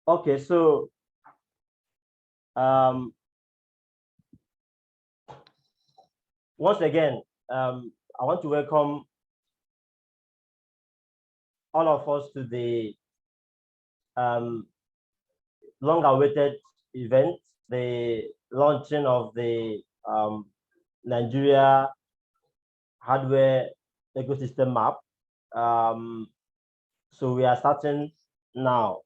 Okay, so once again, I want to welcome all of us to the long-awaited event, the launching of the Nigeria hardware ecosystem map. So we are starting now.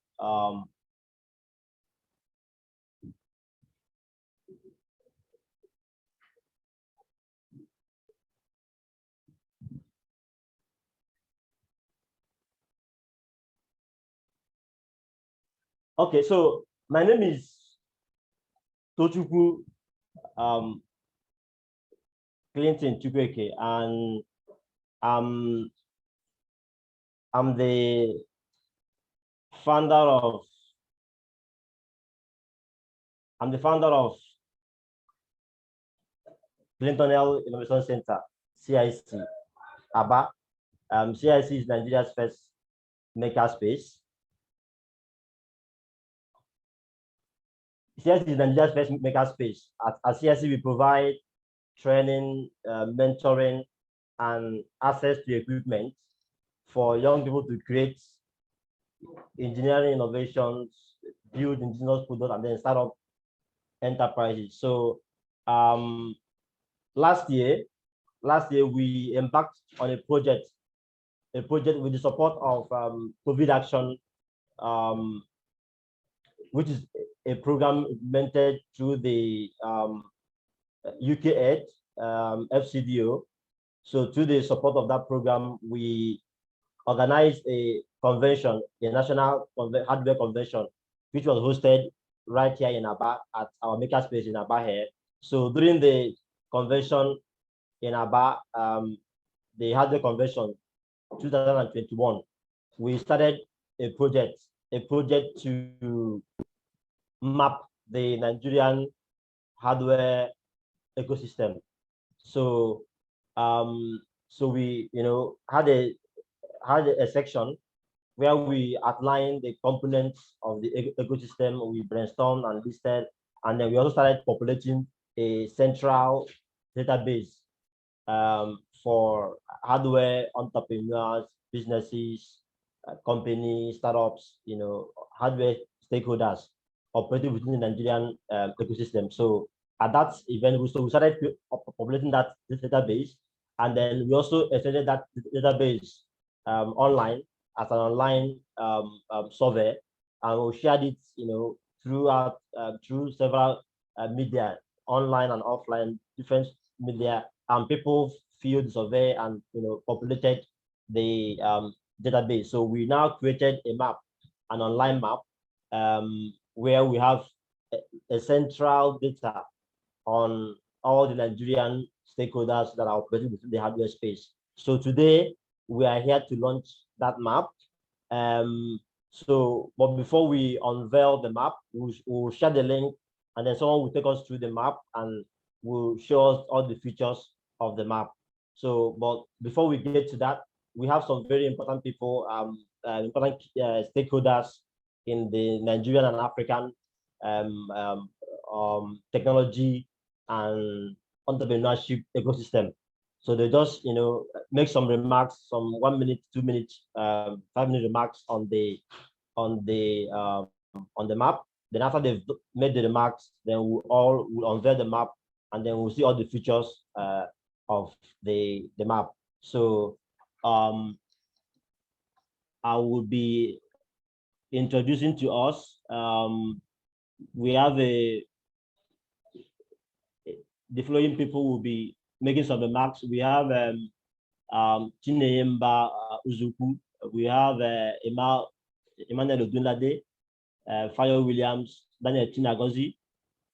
Okay, so my name is Tochukwu Clinton Chukwueke, and I'm the founder of Clintonel Innovation Centre, CIC, Aba. CIC is Nigeria's first makerspace. CIC is Nigeria's first makerspace. At CIC, we provide training, mentoring, and access to equipment for young people to create engineering innovations, build indigenous products, and then start up enterprises. So last year we embarked on a project with the support of Covidaction, which is a program implemented through the UKaid FCDO. So through the support of that program, we organized a convention, a national hardware convention, which was hosted right here in Aba at our makerspace in Aba here. So during the convention in Aba, the hardware convention 2021, we started a project to map the Nigerian hardware ecosystem. So so we had a section where we outlined the components of the ecosystem. We brainstormed and listed, and then we also started populating a central database for hardware entrepreneurs, businesses, companies, startups, hardware stakeholders operating within the Nigerian ecosystem. So at that event, we started populating that database, and then we also extended that database online as an online survey, and we shared it, throughout through several media, online and offline, different media, and people filled the survey and populated the database. So we now created a map, an online map, where we have a central data on all the Nigerian stakeholders that are operating within the hardware space. So today we are here to launch that map. But before we unveil the map, we'll share the link, and then someone will take us through the map and will show us all the features of the map. So, but before we get to that, we have some very important people, important stakeholders in the Nigerian and African technology and entrepreneurship ecosystem. So they just make some remarks, some 1 minute, 2 minutes, 5-minute remarks on the map. Then after they've made the remarks, then we'll unveil the map, and then we'll see all the features of the map. So I will be introducing to us. We have the following people will be making some remarks. We have Chineyemba Uzuku. We have Emmanuel Odunlade, Freya Williams, Daniel Chinagozi,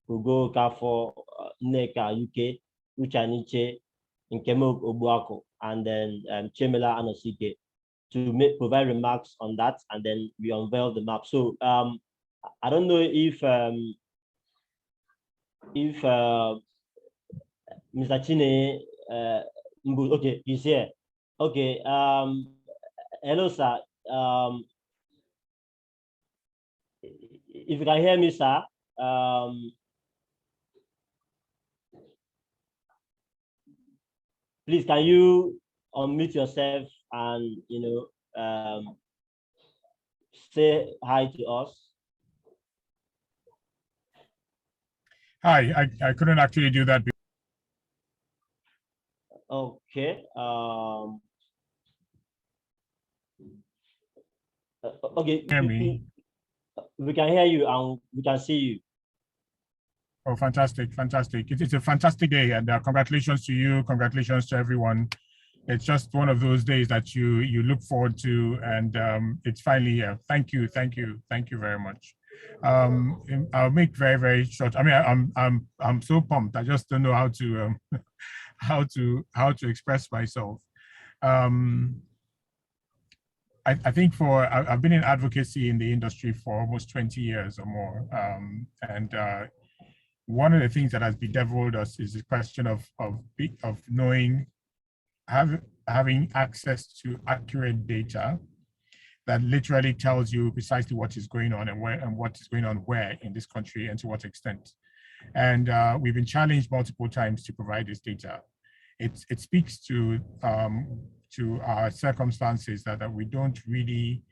Ugo Kafo, Nneka UK, Uchaniche, Nkemo Obuako, and then Chemela Anosike to provide remarks on that, and then we unveil the map. So I don't know if Mr. Chine, okay, he's here. Okay, hello, sir. if you can hear me, sir, please, can you unmute yourself and, say hi to us? Hi, I couldn't actually do that. Okay. Okay. Hear me? We can hear you and we can see you. Oh, fantastic, fantastic. It's a fantastic day, and congratulations to you. Congratulations to everyone. It's just one of those days that you look forward to, and it's finally here. Thank you very much. I'll make very short. I mean, I'm so pumped. I just don't know how to how to express myself. I think I've been in advocacy in the industry for almost 20 years or more, and one of the things that has bedeviled us is the question of knowing, having access to accurate data that literally tells you precisely what is going on and where, and what is going on where in this country and to what extent. And we've been challenged multiple times to provide this data. It speaks to our circumstances that we don't really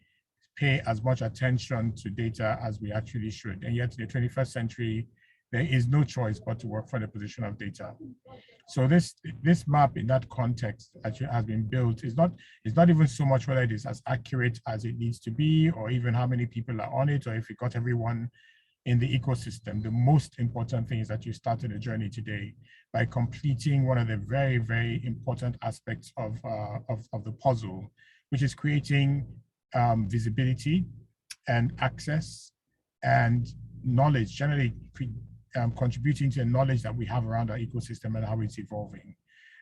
pay as much attention to data as we actually should. And yet in the 21st century, there is no choice but to work from the position of data. So this map in that context actually has been built. It's not even so much whether it is as accurate as it needs to be, or even how many people are on it, or if we got everyone in the ecosystem. The most important thing is that you started a journey today by completing one of the very important aspects of the puzzle, which is creating visibility and access and knowledge, generally contributing to the knowledge that we have around our ecosystem and how it's evolving.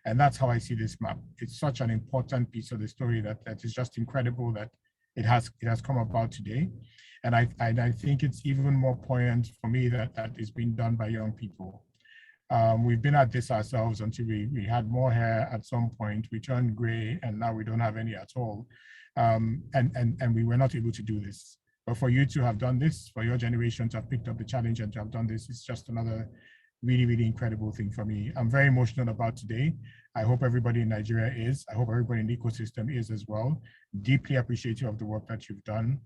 And that's how I see this map. It's such an important piece of the story that is just incredible that it has come about today. And I think it's even more poignant for me that is being done by young people. We've been at this ourselves until we had more hair at some point, we turned gray, and now we don't have any at all. And we were not able to do this. But for you to have done this, for your generation to have picked up the challenge and to have done this, is just another really incredible thing for me. I'm very emotional about today. I hope everybody in Nigeria is. I hope everybody in the ecosystem is as well. Deeply appreciative of the work that you've done,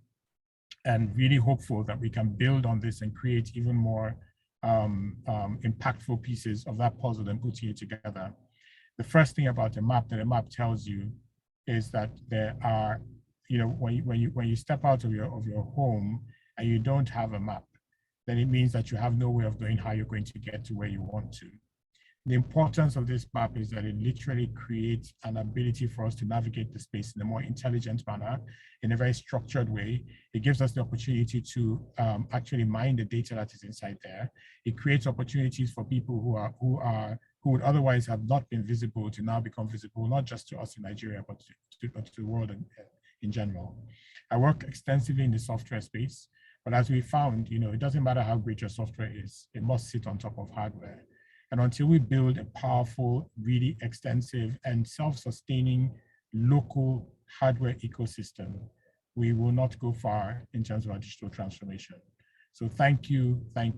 and really hopeful that we can build on this and create even more impactful pieces of that puzzle and putting it together. The first thing about a map that a map tells you is that there are, when you step out of your home and you don't have a map, then it means that you have no way of knowing how you're going to get to where you want to. The importance of this map is that it literally creates an ability for us to navigate the space in a more intelligent manner, in a very structured way. It gives us the opportunity to actually mine the data that is inside there. It creates opportunities for people who would otherwise have not been visible to now become visible, not just to us in Nigeria, but to the world in general. I work extensively in the software space, but as we found, it doesn't matter how great your software is, it must sit on top of hardware. And until we build a powerful, really extensive and self-sustaining local hardware ecosystem, we will not go far in terms of our digital transformation. So thank you. I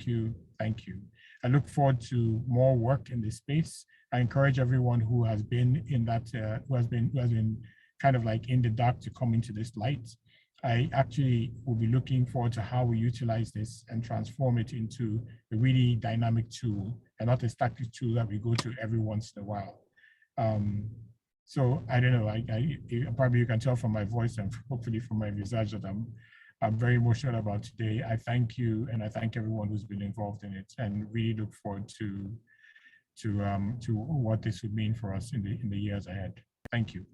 look forward to more work in this space. I encourage everyone who has been in that, who has been kind of like in the dark, to come into this light. I actually will be looking forward to how we utilize this and transform it into a really dynamic tool and not a static tool that we go to every once in a while. So I don't know, probably you can tell from my voice and hopefully from my visage that I'm very emotional about today. I thank you, and I thank everyone who's been involved in it, and really look forward to what this would mean for us in the years ahead. Thank you.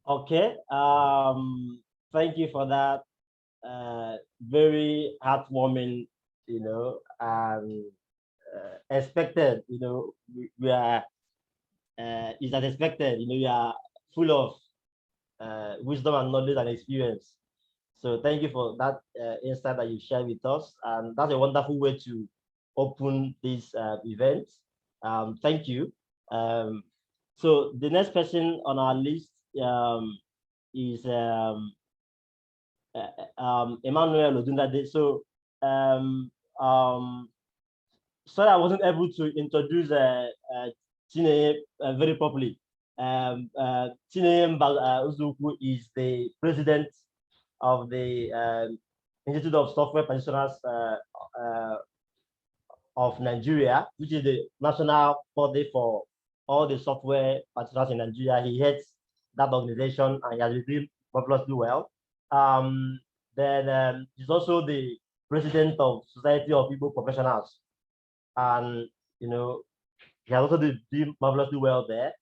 Okay, thank you for that. Very heartwarming, and expected. We are. Is that expected? You are full of wisdom and knowledge and experience. So thank you for that insight that you shared with us, and that's a wonderful way to open this event. Thank you. So the next person on our list is Emmanuel Odunlade. So sorry, I wasn't able to introduce Chineye very properly. Chineye Uzuku is the president of the Institute of Software Practitioners of Nigeria, which is the national body for all the software practitioners in Nigeria. He heads that organization and he has been doing marvelously well. Then he's also the president of Society of Igbo Professionals, and he has also doing marvelously well there.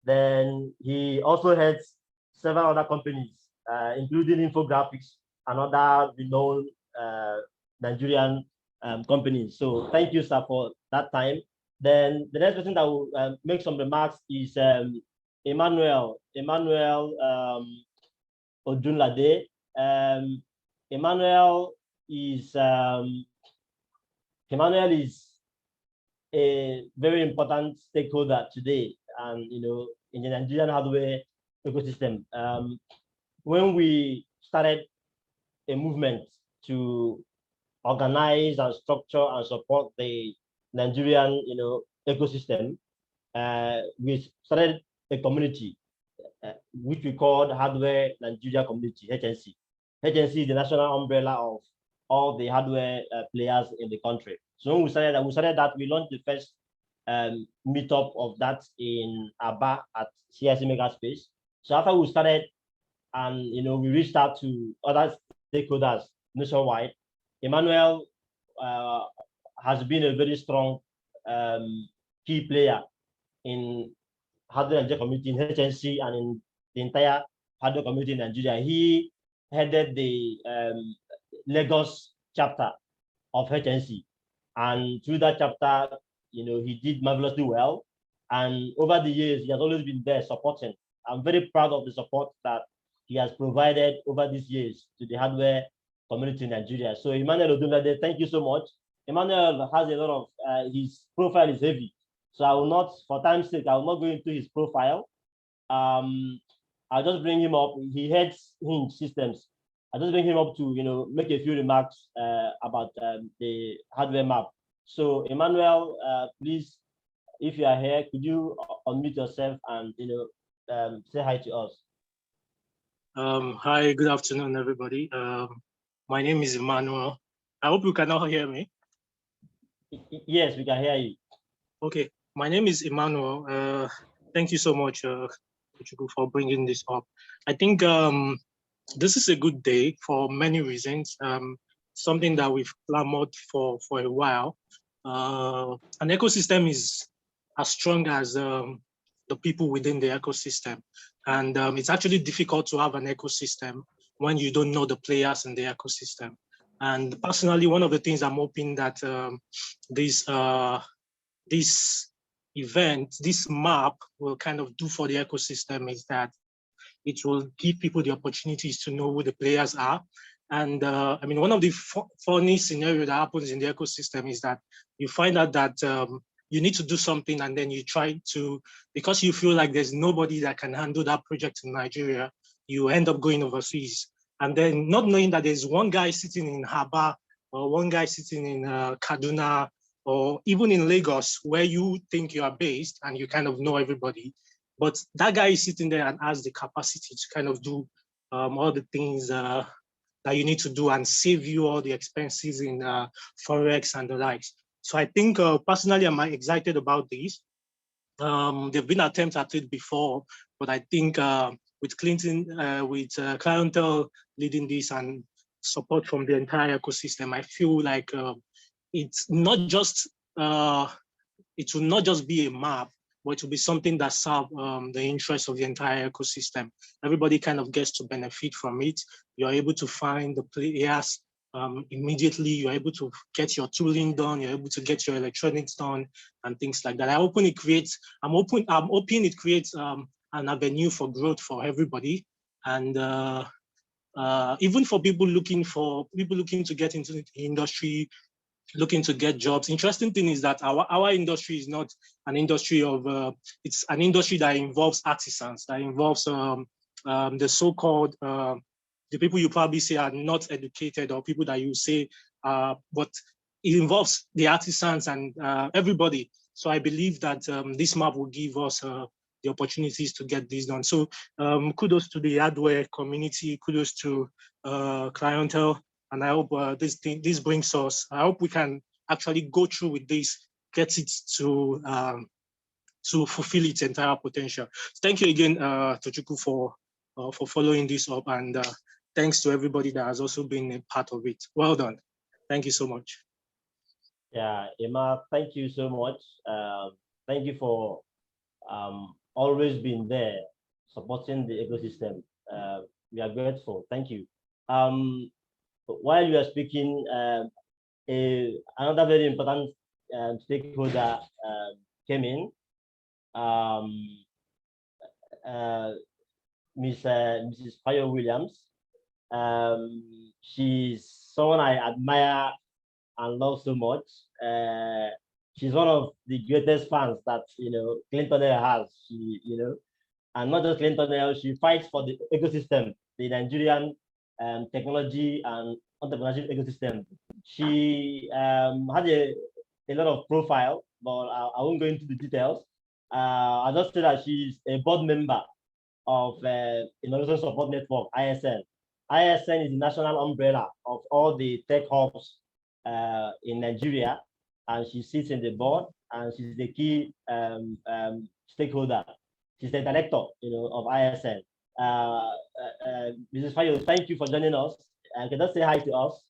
Then he also heads several other companies, including Infographics and other renowned Nigerian companies. So thank you, sir, for that time. Then the next person that will make some remarks is Emmanuel Odunlade. Emmanuel is a very important stakeholder today, and in the Nigerian hardware ecosystem. When we started a movement to organize and structure and support the Nigerian ecosystem, we started a community which we called Hardware Nigeria Community, HNC. HNC is the national umbrella of all the hardware players in the country. So when we started that, we launched the first meetup of that in Aba at CIC Megaspace. So after we started, and we reached out to other stakeholders nationwide, Emmanuel has been a very strong key player in hardware Nigeria community, in HNC, and in the entire hardware community in Nigeria. He headed the Lagos chapter of HNC, and through that chapter, he did marvelously well. And over the years, he has always been there supporting. I'm very proud of the support that he has provided over these years to the hardware community in Nigeria. So Emmanuel Odunlade, thank you so much. Emmanuel has a lot of, his profile is heavy. So I will not, for time's sake, I will not go into his profile. I'll just bring him up. He heads Hinge Systems. I'll just bring him up to, make a few remarks about the hardware map. So Emmanuel, please, if you are here, could you unmute yourself and, say hi to us? Hi, good afternoon, everybody. My name is Emmanuel. I hope you can all hear me. Yes, we can hear you. Okay, my name is Emmanuel. Thank you so much, for bringing this up. I think this is a good day for many reasons. Something that we've clamored for a while. An ecosystem is as strong as the people within the ecosystem. And it's actually difficult to have an ecosystem when you don't know the players in the ecosystem. And personally, one of the things I'm hoping that this event, this map will kind of do for the ecosystem is that it will give people the opportunities to know who the players are. And I mean, one of the funny scenarios that happens in the ecosystem is that you find out that you need to do something, and then you try to, because you feel like there's nobody that can handle that project in Nigeria, you end up going overseas. And then not knowing that there's one guy sitting in Haba, or one guy sitting in Kaduna, or even in Lagos, where you think you are based and you kind of know everybody. But that guy is sitting there and has the capacity to kind of do all the things that you need to do and save you all the expenses in Forex and the likes. So I think personally, I'm excited about this. There've been attempts at it before, but I think with Clintonel leading this and support from the entire ecosystem, I feel like it's not just, it will not just be a map, but it will be something that serves the interests of the entire ecosystem. Everybody kind of gets to benefit from it. You're able to find the players immediately. You're able to get your tooling done. You're able to get your electronics done and things like that. I'm hoping it creates an avenue for growth for everybody. And even for people looking to get into the industry, looking to get jobs. Interesting thing is that our industry is not an industry of, it's an industry that involves artisans, that involves the so-called, the people you probably say are not educated, or people that you say, but it involves the artisans and everybody. So I believe that this map will give us the opportunities to get this done. So kudos to the hardware community, kudos to Clientele, and I hope this brings us, I hope we can actually go through with this, get it to fulfill its entire potential. Thank you again, Tochukwu, for following this up, and thanks to everybody that has also been a part of it. Well done. Thank you so much. Yeah, Emma, thank you so much. Thank you for always being there, supporting the ecosystem. We are grateful. Thank you. While you are speaking, another very important stakeholder came in. Mrs. Freya Williams. She's someone I admire and love so much. She's one of the greatest fans that Clintonel has. And not just Clintonel, she fights for the ecosystem, the Nigerian technology and entrepreneurship ecosystem. She had a lot of profile, but I won't go into the details. I'll just say that she's a board member of Innovation Support Network, ISN. ISN is the national umbrella of all the tech hubs in Nigeria, and she sits in the board, and she's the key stakeholder. She's the director, of ISN. Mrs. Fayo, thank you for joining us. Can you say hi to us?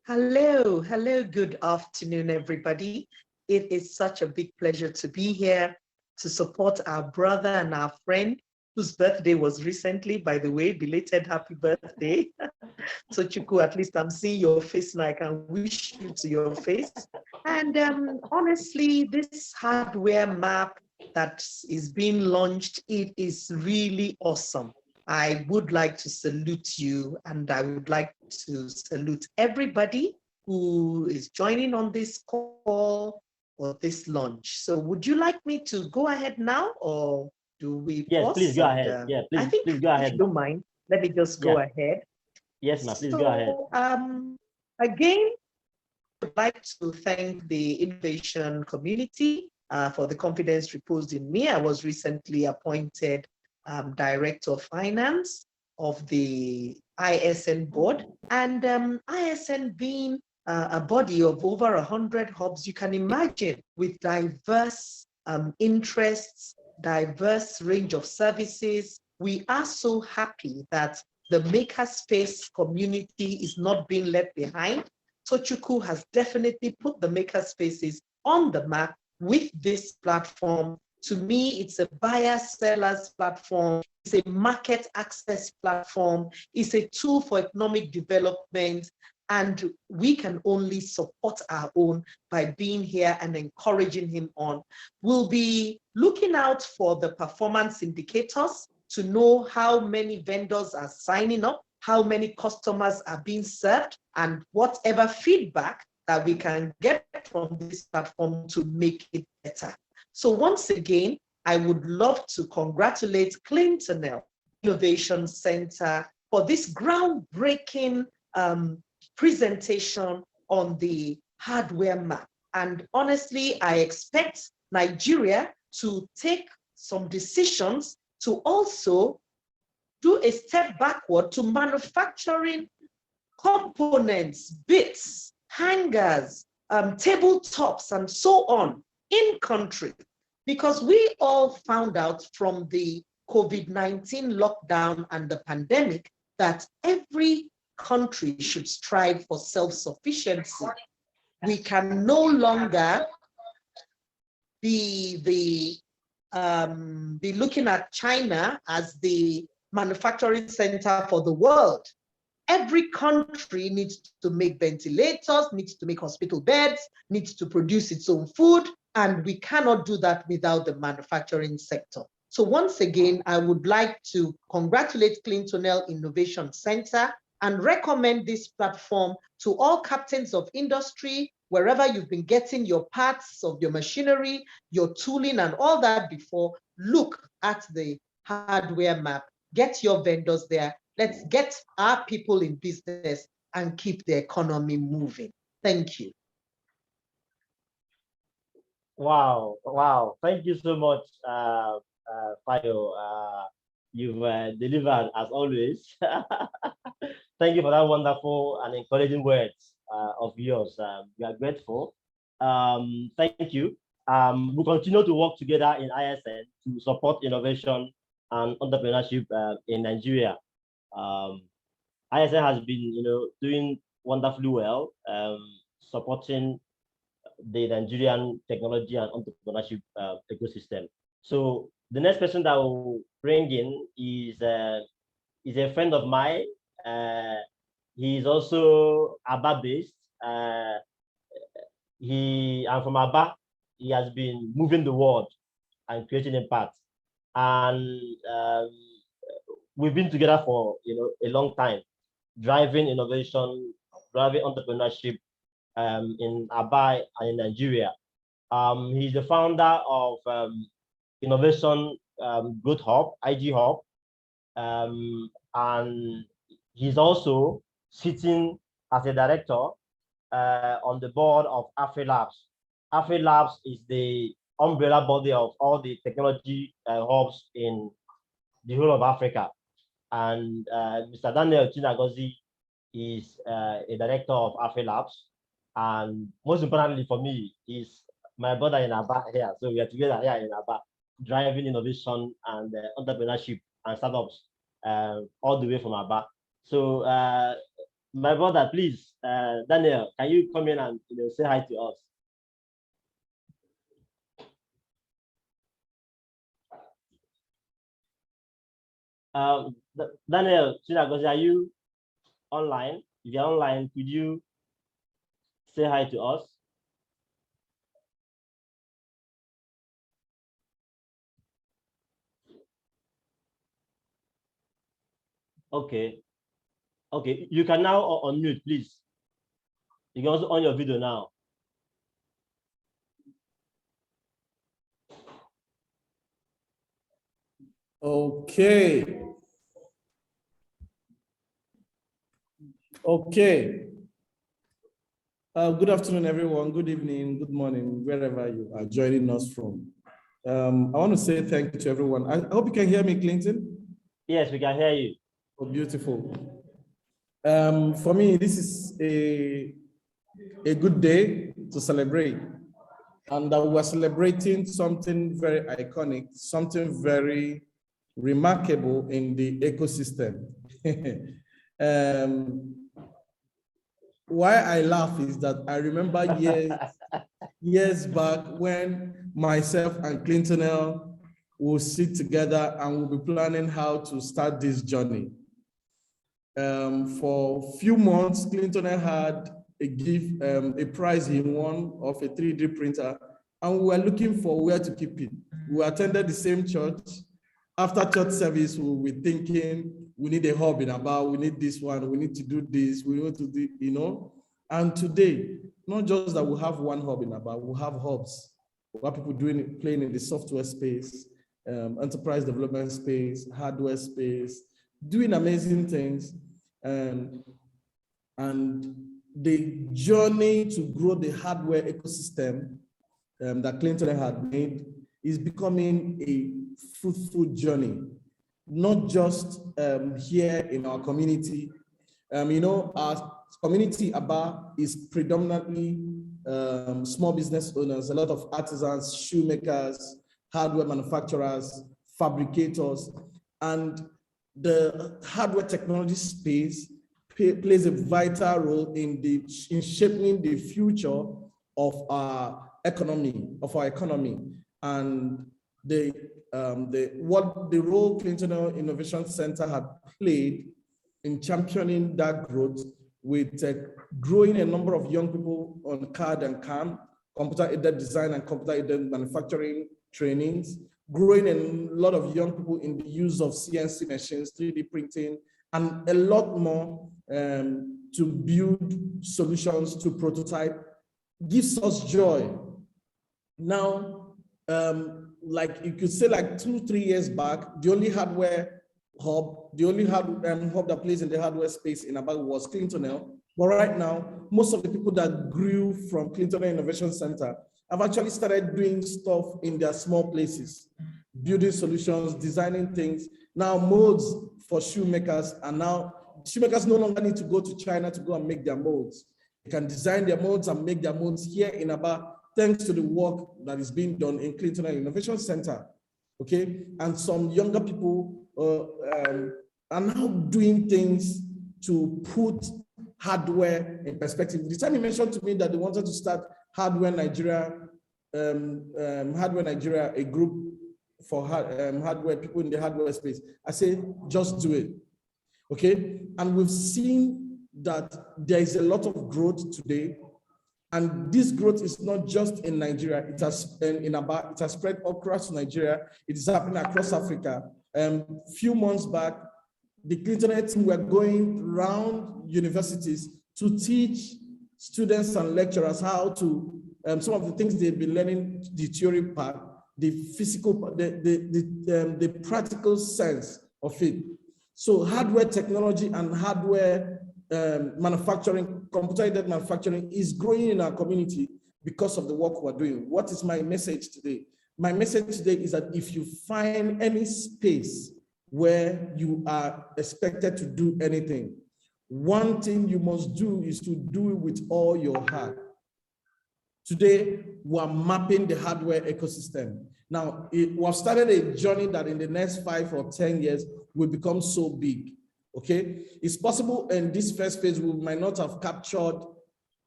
Hello, good afternoon, everybody. It is such a big pleasure to be here to support our brother and our friend, whose birthday was recently, by the way. Belated happy birthday. So Chukwu, at least I'm seeing your face now. I can wish you to your face. And honestly, this hardware map that is being launched, it is really awesome. I would like to salute you, and I would like to salute everybody who is joining on this call or this launch. So would you like me to go ahead now, or do we Yes, pause? please go ahead. Yeah, please, I think please go ahead. if you don't mind, let me just go ahead. Yes, ma'am, please go ahead. Again, I would like to thank the innovation community for the confidence reposed in me. I was recently appointed Director of Finance of the ISN board, and ISN being a body of over 100 hubs, you can imagine, with diverse interests, diverse range of services. We are so happy that the makerspace community is not being left behind. Tochukwu has definitely put the makerspaces on the map with this platform. To me, it's a buyer-sellers platform. It's a market access platform. It's a tool for economic development. And we can only support our own by being here and encouraging him on. We'll be looking out for the performance indicators to know how many vendors are signing up, how many customers are being served, and whatever feedback that we can get from this platform to make it better. So once again, I would love to congratulate Clintonel Innovation Centre for this groundbreaking presentation on the hardware map. And honestly, I expect Nigeria to take some decisions to also do a step backward to manufacturing components, bits, hangers, tabletops, and so on in country. Because we all found out from the COVID-19 lockdown and the pandemic that every country should strive for self-sufficiency. We can no longer be looking at China as the manufacturing center for the world. Every country needs to make ventilators, needs to make hospital beds, needs to produce its own food, and we cannot do that without the manufacturing sector. So once again, I would like to congratulate Clintonel Innovation Centre and recommend this platform to all captains of industry, wherever you've been getting your parts of your machinery, your tooling and all that before, look at the hardware map, get your vendors there. Let's get our people in business and keep the economy moving. Thank you. Wow, wow. Thank you so much, Fayo. You've delivered as always. Thank you for that wonderful and encouraging words of yours. We are grateful. Thank you. We'll continue to work together in ISN to support innovation and entrepreneurship in Nigeria. ISN has been, doing wonderfully well, supporting the Nigerian technology and entrepreneurship ecosystem. So the next person that will bring in is a friend of mine. He is also Aba based. I'm from Aba. He has been moving the world and creating impact. And we've been together for a long time, driving innovation, driving entrepreneurship in Aba and in Nigeria. He's the founder of Innovation Growth Hub, IG Hub, and he's also sitting as a director on the board of AfriLabs. AfriLabs is the umbrella body of all the technology hubs in the whole of Africa. And Mr. Daniel Chinagozie is a director of AfriLabs. And most importantly for me is my brother in Aba here. So we are together here in Aba, driving innovation and entrepreneurship and startups all the way from Aba. So my brother, please, Daniel, can you come in and say hi to us? Daniel, are you online? If you're online, could you say hi to us? Okay. Okay, you can now unmute, please. You can also on your video now. Okay. Okay. Good afternoon, everyone. Good evening, good morning, wherever you are joining us from. I want to say thank you to everyone. I hope you can hear me, Clinton. Yes, we can hear you. Oh, beautiful. For me, this is a good day to celebrate. And we're celebrating something very iconic, something very remarkable in the ecosystem. Why I laugh is that I remember years back when myself and Clintonel will sit together and we'll be planning how to start this journey. For a few months, Clintonel had a prize he won of a 3D printer, and we were looking for where to keep it. We attended the same church. After church service, we were thinking, we need a hub in Aba, we need this one, we need to do this, we need to do, And today, not just that we have one hub in Aba, we have hubs. We have people playing in the software space, enterprise development space, hardware space, doing amazing things. And the journey to grow the hardware ecosystem that Clintonel had made is becoming a fruitful journey, not just here in our community. Our community Aba is predominantly small business owners, a lot of artisans, shoemakers, hardware manufacturers, fabricators, and the hardware technology space plays a vital role in shaping the future of our economy, and the role Clintonel Innovation Centre had played in championing that growth with growing a number of young people on CAD and CAM, computer-aided design and computer-aided manufacturing trainings, growing a lot of young people in the use of CNC machines, 3D printing, and a lot more to build solutions to prototype gives us joy. Now, like you could say like 2-3 years back, the only hardware hub, the only hub that plays in the hardware space in Aba was Clintonel. But right now, most of the people that grew from Clintonel Innovation Centre have actually started doing stuff in their small places, building solutions, designing things. Now molds for shoemakers are now, shoemakers no longer need to go to China to go and make their molds. They can design their molds and make their molds here in Aba, thanks to the work that is being done in Clintonel Innovation Centre, okay? And some younger people are now doing things to put hardware in perspective. The time you mentioned to me that they wanted to start Hardware Nigeria, a group for hardware, people in the hardware space, I say, just do it, okay? And we've seen that there is a lot of growth today. And this growth is not just in Nigeria, it has it has spread across Nigeria, it is happening across Africa. Few months back, the Clintonel team were going around universities to teach students and lecturers how to, some of the things they've been learning, the theory part, the physical, the practical sense of it. So hardware technology and hardware manufacturing, computer-aided manufacturing is growing in our community because of the work we're doing. What is my message today? My message today is that if you find any space where you are expected to do anything, one thing you must do is to do it with all your heart. Today, we're mapping the hardware ecosystem. Now, we've started a journey that in the next 5 or 10 years will become so big. Okay, it's possible in this first phase we might not have captured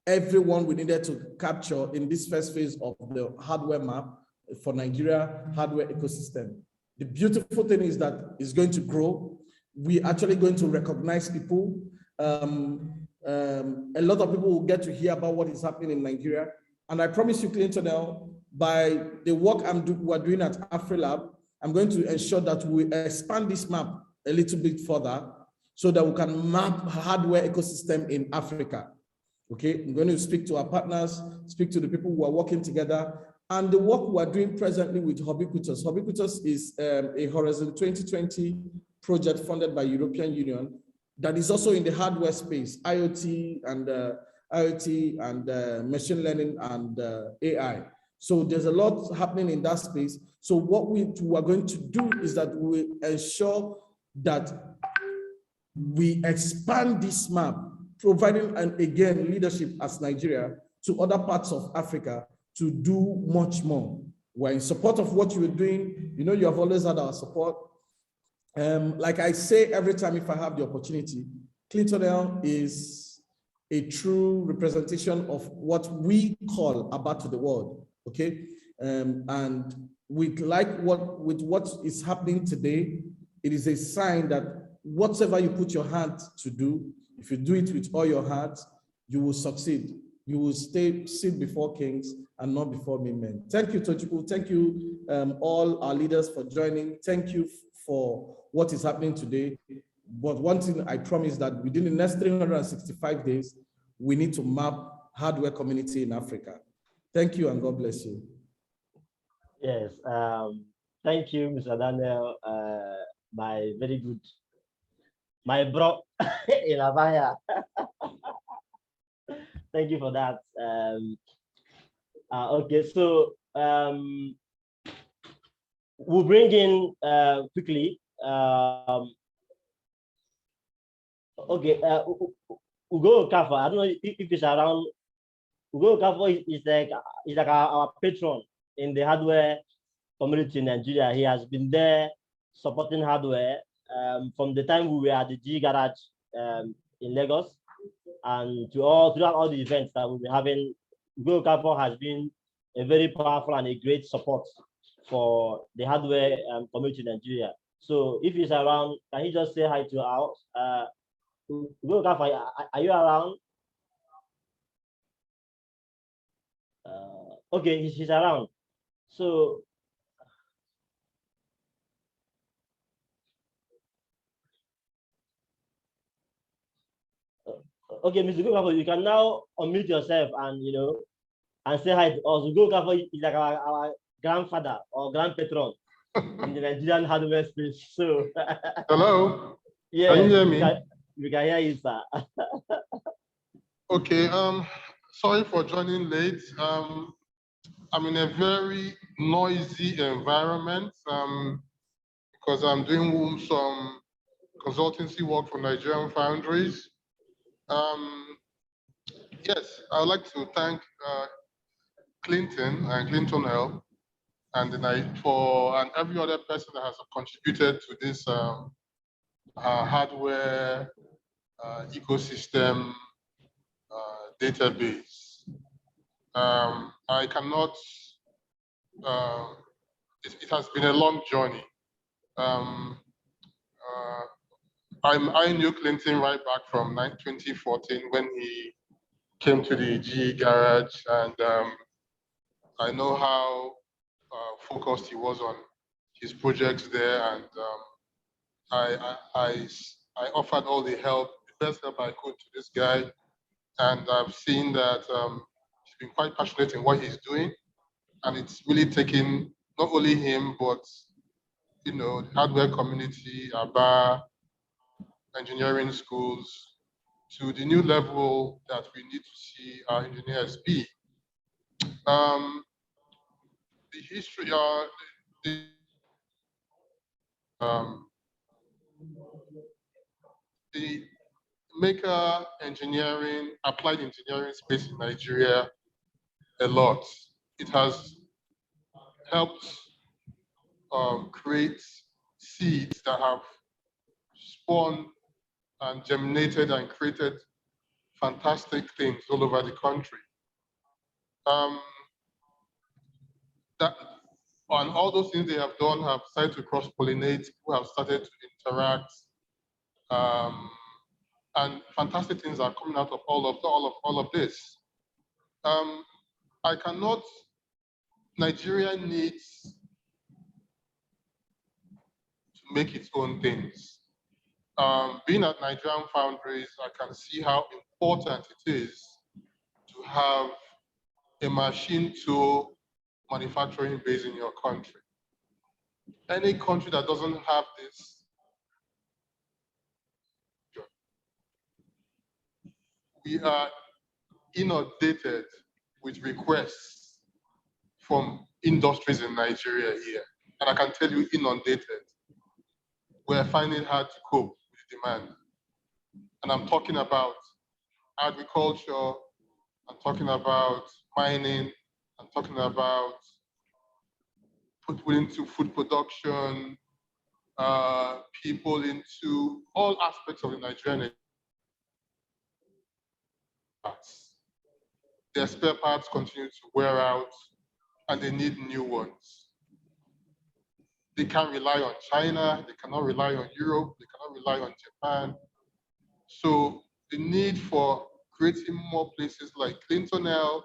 everyone we needed to capture in this first phase of the hardware map for Nigeria hardware ecosystem. The beautiful thing is that it's going to grow. We're actually going to recognize people. A lot of people will get to hear about what is happening in Nigeria. And I promise you, Clintonel, by the work we're doing at AfriLab, I'm going to ensure that we expand this map a little bit further, so that we can map hardware ecosystem in Africa. Okay, I'm going to speak to our partners, speak to the people who are working together, and the work we are doing presently with Ubiquitous. Ubiquitous is a Horizon 2020 project funded by European Union that is also in the hardware space, IoT and machine learning and AI. So there's a lot happening in that space. So what we are going to do is that we ensure that we expand this map, providing, and again, leadership as Nigeria to other parts of Africa to do much more. We're in support of what you're doing. You know, you have always had our support. Like I say every time if I have the opportunity, Clintonel is a true representation of what we call Aba to the world, okay? And with what is happening today, it is a sign that whatever you put your hand to do, if you do it with all your heart, you will succeed. You will sit before kings and not before men. Thank you, Tochukwu. Thank you, all our leaders for joining. Thank you for what is happening today. But one thing I promise that within the next 365 days, we need to map hardware community in Africa. Thank you and God bless you. Yes, thank you, Mr. Daniel. My bro in Avaya. Thank you for that. Okay, so we'll bring in quickly. Okay, Ugo Okafor. I don't know if it's around. Ugo Okafor is like our patron in the hardware community in Nigeria. He has been there supporting hardware from the time we were at the G Garage in Lagos, and throughout all the events that we've been having. Ugo Okafor has been a very powerful and a great support for the hardware community in Nigeria. So if he's around, can he just say hi to our Ugo Okafor, are you around? Okay, he's around. So okay, Mr. Okafor, you can now unmute yourself and and say hi to us. Ugo Okafor is like our grandfather or grandpatron in the Nigerian hardware space. So, hello. Yeah, can you hear me? We can hear you, sir. Okay. Sorry for joining late. I'm in a very noisy environment because I'm doing some consultancy work for Nigerian foundries. Yes, I would like to thank Clinton and Clintonel and every other person that has contributed to this hardware ecosystem database. I cannot. It has been a long journey. I knew Clinton right back from 2014 when he came to the GE garage, and I know how focused he was on his projects there, and I offered all the help, the best help I could to this guy, and I've seen that he's been quite passionate in what he's doing, and it's really taken not only him but the hardware community, ABBA, engineering schools, to the new level that we need to see our engineers be. The history, the maker engineering, applied engineering space in Nigeria a lot. It has helped create seeds that have spawned and germinated and created fantastic things all over the country. And all those things they have done have started to cross-pollinate, people have started to interact, and fantastic things are coming out of all of this. Nigeria needs to make its own things. Being at Nigerian foundries, I can see how important it is to have a machine tool manufacturing base in your country. Any country that doesn't have this, we are inundated with requests from industries in Nigeria here. And I can tell you, inundated. We're finding it hard to cope with demand. And I'm talking about agriculture, I'm talking about mining, I'm talking about people into food production, people into all aspects of the Nigerian parts. Their spare parts continue to wear out and they need new ones. They can't rely on China, they cannot rely on Europe, they cannot rely on Japan. So the need for creating more places like Clintonel,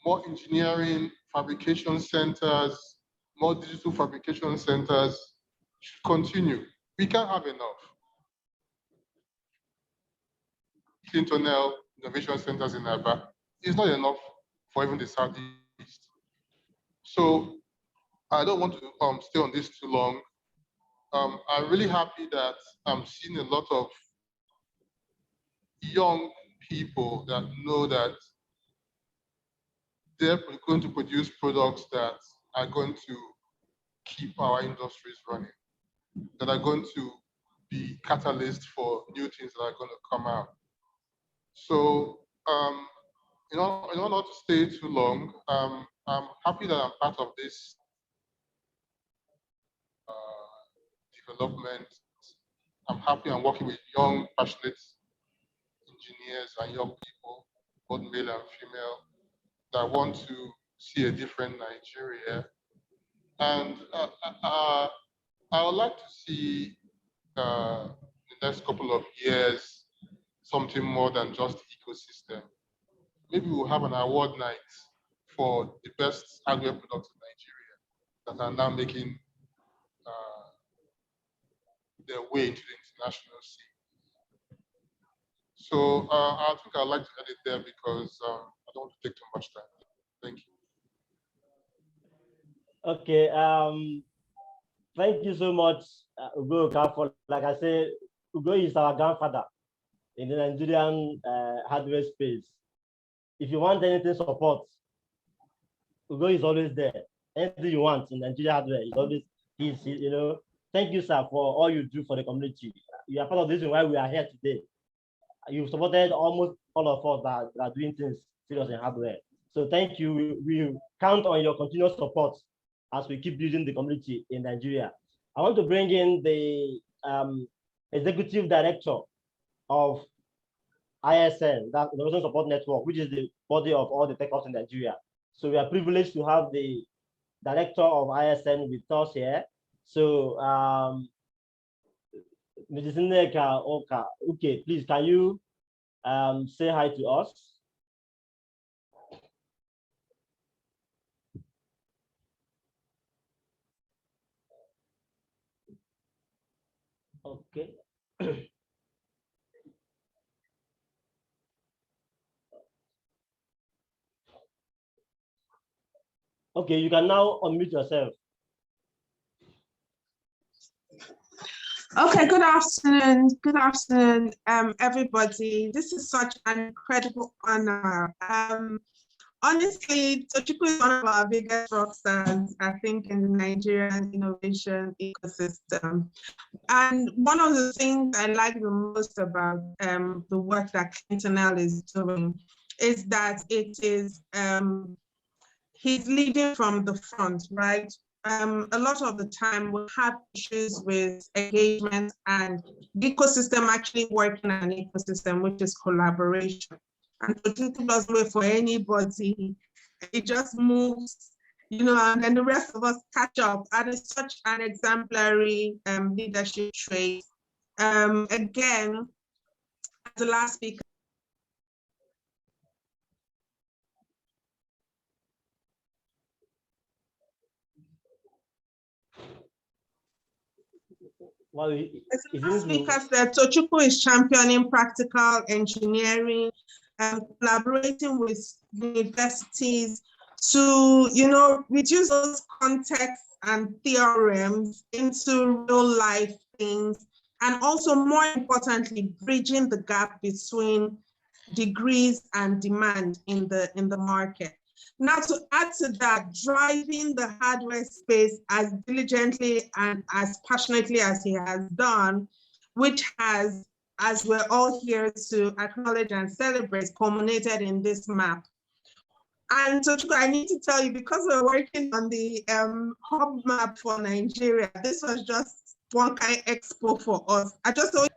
more engineering fabrication centers, more digital fabrication centers should continue. We can't have enough. Clintonel Innovation Centers in Aba is not enough for even the Southeast. So I don't want to stay on this too long. I'm really happy that I'm seeing a lot of young people that know that they're going to produce products that are going to keep our industries running, that are going to be catalysts for new things that are going to come out. So, in order not to stay too long, I'm happy that I'm part of this development. I'm happy I'm working with young, passionate engineers and young people, both male and female, that want to see a different Nigeria. And I would like to see in the next couple of years something more than just ecosystem. Maybe we'll have an award night for the best hardware products in Nigeria that are now making their way into the international scene. So I think I'd like to end it there because I don't want to take too much time. Thank you. Okay. Thank you so much, Ugo. For, like I said, Ugo is our grandfather in the Nigerian hardware space. If you want anything support, Ugo is always there. Anything you want in Nigerian hardware, he's you know. Thank you, sir, for all you do for the community. You are part of the reason why we are here today. You've supported almost all of us that are doing things serious in hardware. So thank you. We count on your continuous support as we keep building the community in Nigeria. I want to bring in the executive director of ISN, that Innovation Support Network, which is the body of all the tech hubs in Nigeria. So we are privileged to have the director of ISN with us here. So, Mrs. Nneka Oka, okay, please, can you say hi to us? Okay. Okay, you can now unmute yourself. Okay, good afternoon. Good afternoon, everybody. This is such an incredible honor. Honestly, Tochukwu is one of our biggest rock stars, I think, in the Nigerian innovation ecosystem. And one of the things I like the most about the work that Clintonel is doing is that it is, he's leading from the front, right? A lot of the time we have issues with engagement and the ecosystem actually working an ecosystem, which is collaboration. And Tochukwu doesn't wait for anybody. It just moves, you know, and then the rest of us catch up. And it's such an exemplary leadership trait. Again, the last speaker. Well, Speaker said Tochukwu is championing practical engineering and collaborating with universities to, you know, reduce those contexts and theorems into real life things, and also more importantly, bridging the gap between degrees and demand in the market. Now, to add to that, driving the hardware space as diligently and as passionately as he has done, which has, as we're all here to acknowledge and celebrate, culminated in this map. And so I need to tell you, because we're working on the hub map for Nigeria, this was just one kind of expo for us. I just thought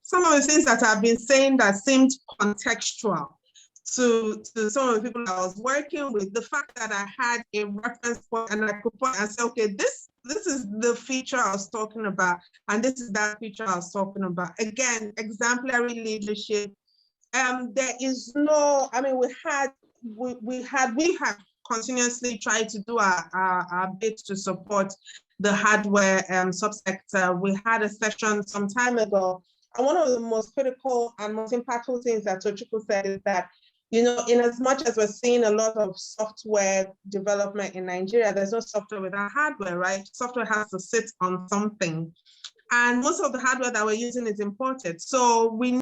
some of the things that I've been saying that seemed contextual to some of the people I was working with, the fact that I had a reference point and I could point and say, okay, this is the feature I was talking about, and this is that feature I was talking about. Again, exemplary leadership. There is no, I mean, we have continuously tried to do our bit to support the hardware subsector. We had a session some time ago, and one of the most critical and most impactful things that Tochukwu said is that, you know, in as much as we're seeing a lot of software development in Nigeria, there's no software without hardware, right? Software has to sit on something. And most of the hardware that we're using is imported. So we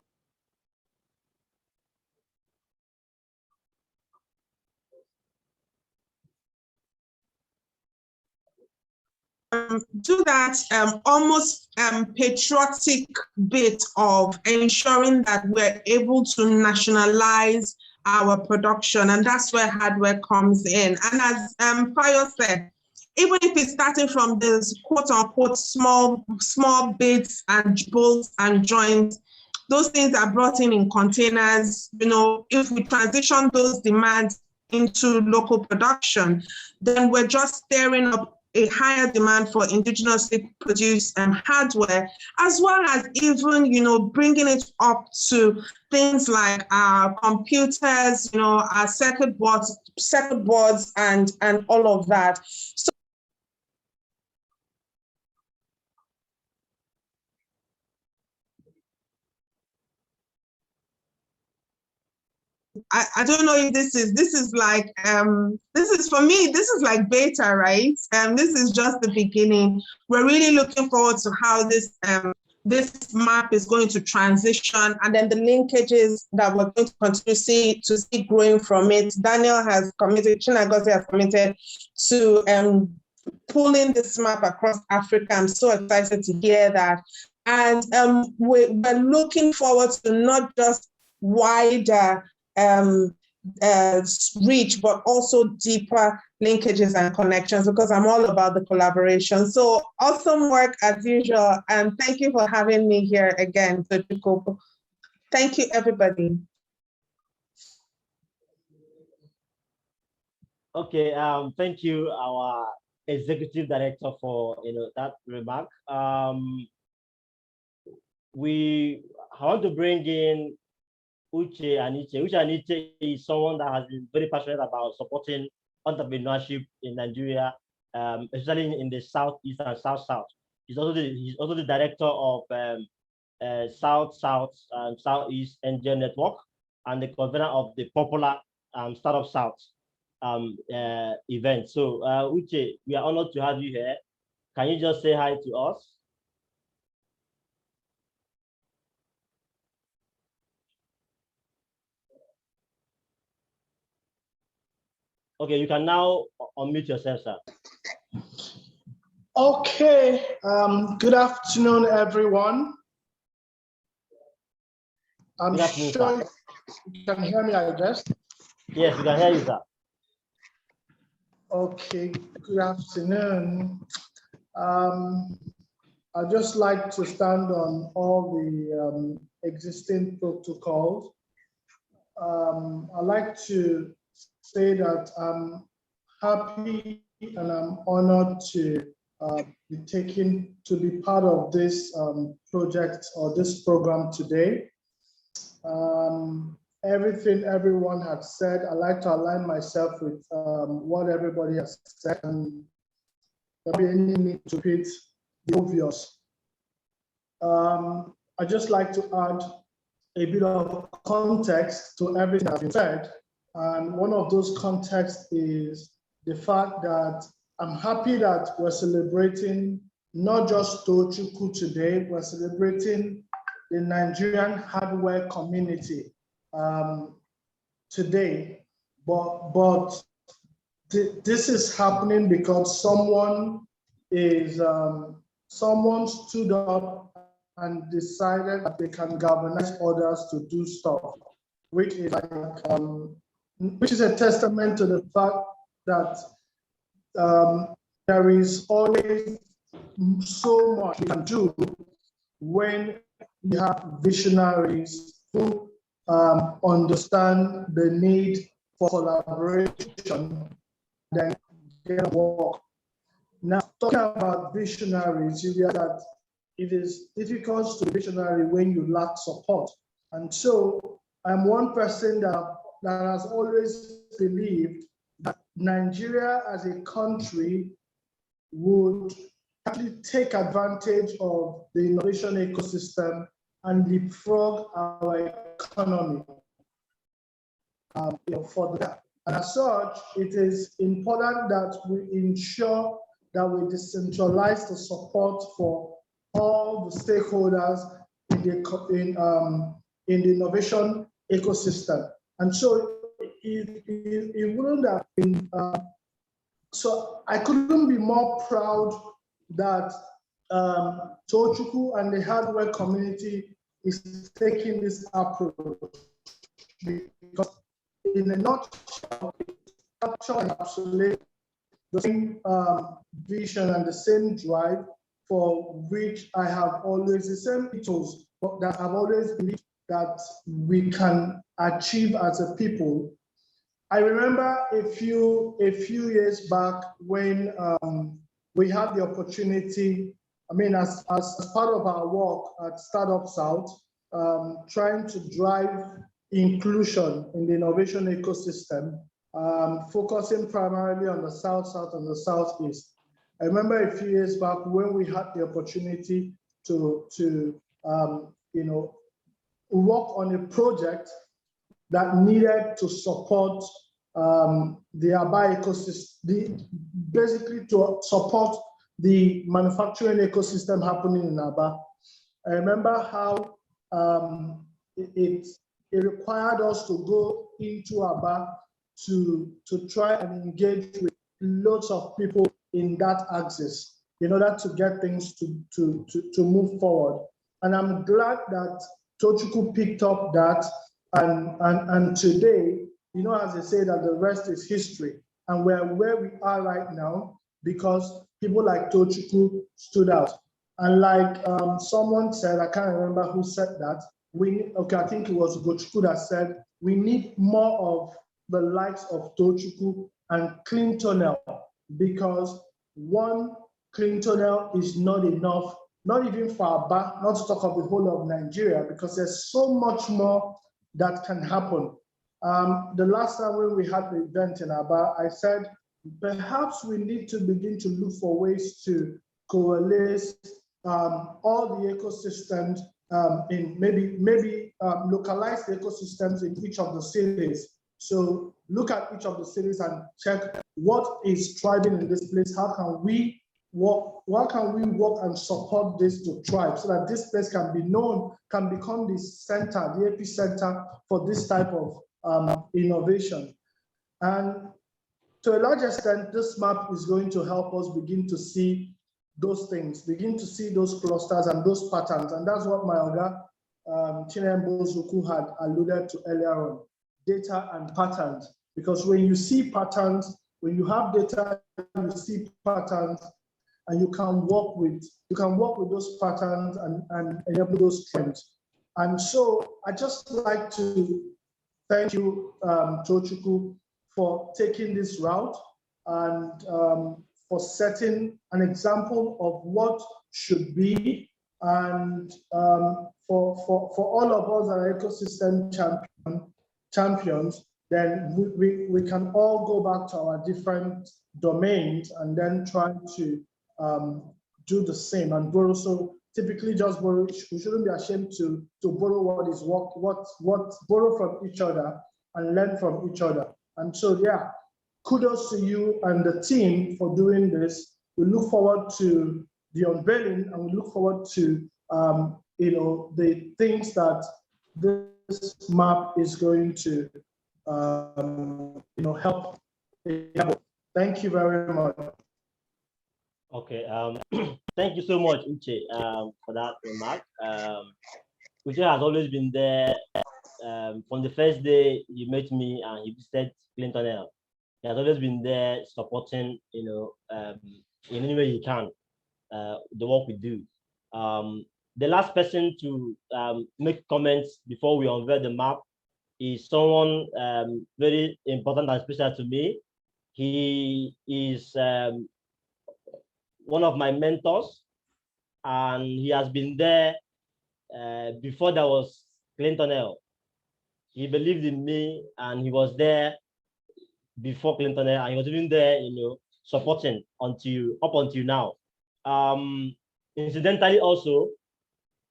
do that almost patriotic bit of ensuring that we're able to nationalize our production, and that's where hardware comes in. And as Freya said, even if it's starting from this quote unquote small bits and bolts and joints, those things are brought in containers. You know, if we transition those demands into local production, then we're just stirring up a higher demand for indigenously produced hardware, as well as even, you know, bringing it up to things like our computers, you know, our circuit boards and all of that. So I don't know if this is like this is for me, this is like beta, right? This is just the beginning. We're really looking forward to how this this map is going to transition, and then the linkages that we're going to continue to see growing from it. Daniel has committed, Chinagozi has committed to pulling this map across Africa. I'm so excited to hear that. And we're looking forward to not just wider reach, but also deeper linkages and connections, because I'm all about the collaboration. So awesome work as usual. And thank you for having me here again, Tochukwu. Thank you, everybody. Okay, thank you, our executive director, for that remark. I want to bring in Uche Aniche. Uche Aniche is someone that has been very passionate about supporting entrepreneurship in Nigeria, especially in the Southeast and South-South. He's also the director of South-South and Southeast NGO Network, and the convener of the popular Startup South event. So Uche, we are honored to have you here. Can you just say hi to us? Okay, you can now unmute yourself, sir. Okay, good afternoon, everyone. I'm sure you can hear me, I guess. Yes, we can hear you, sir. Okay, good afternoon. I'd just like to stand on all the existing protocols. I'd like to say that I'm happy and I'm honored to be part of this project or this program today. Everything everyone has said, I like to align myself with what everybody has said, and there'll be any need to repeat the obvious. I'd just like to add a bit of context to everything that's been said. And one of those contexts is the fact that I'm happy that we're celebrating not just Tochukwu today, we're celebrating the Nigerian hardware community today. But this is happening because someone stood up and decided that they can galvanize others to do stuff, which is like which is a testament to the fact that there is always so much we can do when we have visionaries who understand the need for collaboration, then get work. Now, talking about visionaries, you realize that it is difficult to be visionary when you lack support. And so I'm one person that has always believed that Nigeria as a country would actually take advantage of the innovation ecosystem and leapfrog our economy for that. And as such, it is important that we ensure that we decentralize the support for all the stakeholders in the innovation ecosystem. And so it wouldn't have been, so I couldn't be more proud that Tochukwu and the hardware community is taking this approach, because in a nutshell, it captures and encapsulates the same vision and the same drive for which I have always, the same ethos that I've always believed that we can achieve as a people. I remember a few years back when we had the opportunity, I mean, as part of our work at Startup South, trying to drive inclusion in the innovation ecosystem, focusing primarily on the South-South and the Southeast. I remember a few years back when we had the opportunity to work on a project that needed to support the Aba ecosystem, basically to support the manufacturing ecosystem happening in Aba. I remember how it required us to go into Aba to try and engage with lots of people in that axis in order to get things to move forward. And I'm glad that Tochukwu picked up that, and today, you know, as they say, that the rest is history. And we're where we are right now because people like Tochukwu stood out. And like someone said, I can't remember who said that, I think it was Gochukwu that said, we need more of the likes of Tochukwu and Clintonel, because one, Clintonel is not enough, not even for Aba, not to talk of the whole of Nigeria, because there's so much more that can happen. The last time when we had the event in Aba, I said, perhaps we need to begin to look for ways to coalesce all the ecosystems in maybe localize the ecosystems in each of the cities. So look at each of the cities and check what is thriving in this place. How can we work and support this to thrive so that this place can be known, can become the center, the epicenter for this type of innovation. And to a large extent, this map is going to help us begin to see those things, begin to see those clusters and those patterns. And that's what my Oga, Chinembo Zuku, had alluded to earlier on, data and patterns. Because when you see patterns, when you have data, you see patterns, and you can work with those patterns and enable those trends. And so I just like to thank you, Tochukwu, for taking this route and for setting an example of what should be, and for all of us that are ecosystem champions, then we can all go back to our different domains and then try to do the same and borrow. So typically just borrow, we shouldn't be ashamed to borrow what borrow from each other and learn from each other. And so, yeah, kudos to you and the team for doing this. We look forward to the unveiling, and we look forward to the things that this map is going to help. Thank you very much. Okay, thank you so much, Uche, for that remark. Uche has always been there from the first day you met me and he visited Clintonel. He has always been there supporting, in any way he can, the work we do. The last person to make comments before we unveil the map is someone very important and special to me. He is one of my mentors, and he has been there before there was Clintonel. He believed in me, and he was there before Clintonel, and he was even there, supporting up until now. Incidentally, also,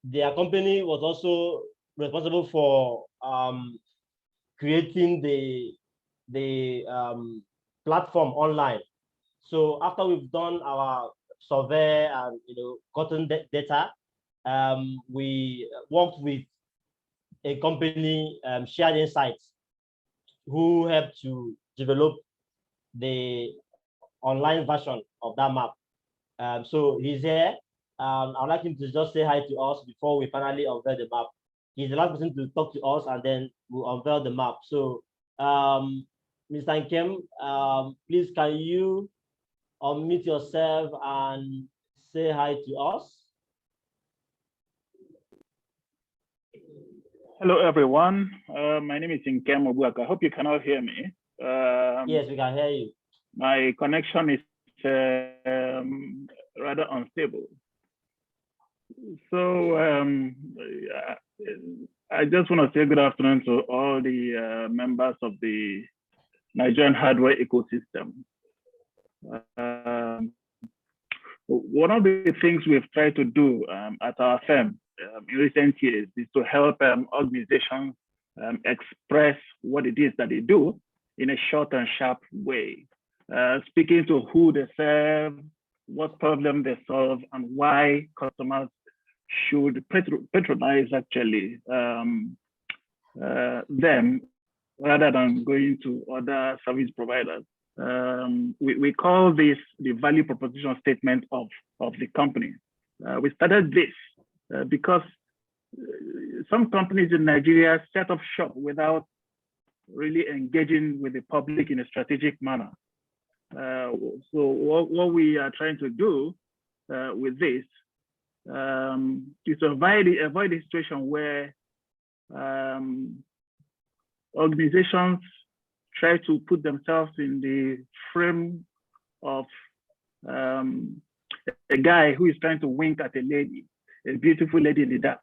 their company was also responsible for creating the platform online. So after we've done our survey and gotten data, we worked with a company, Shared Insights, who helped to develop the online version of that map. So he's here. I'd like him to just say hi to us before we finally unveil the map. He's the last person to talk to us, and then we'll unveil the map. So, Mr. Nkem, please, can you unmute yourself and say hi to us? Hello, everyone. My name is Nkem Obuaka. I hope you can all hear me. Yes, we can hear you. My connection is rather unstable. So I just want to say good afternoon to all the members of the Nigerian hardware ecosystem. One of the things we've tried to do at our firm in recent years is to help organizations express what it is that they do in a short and sharp way, speaking to who they serve, what problem they solve, and why customers should patronize actually them rather than going to other service providers. We call this the value proposition statement of the company. We started this because some companies in Nigeria set up shop without really engaging with the public in a strategic manner. So what we are trying to do with this is to avoid a situation where organizations try to put themselves in the frame of a guy who is trying to wink at a lady, a beautiful lady in the dark.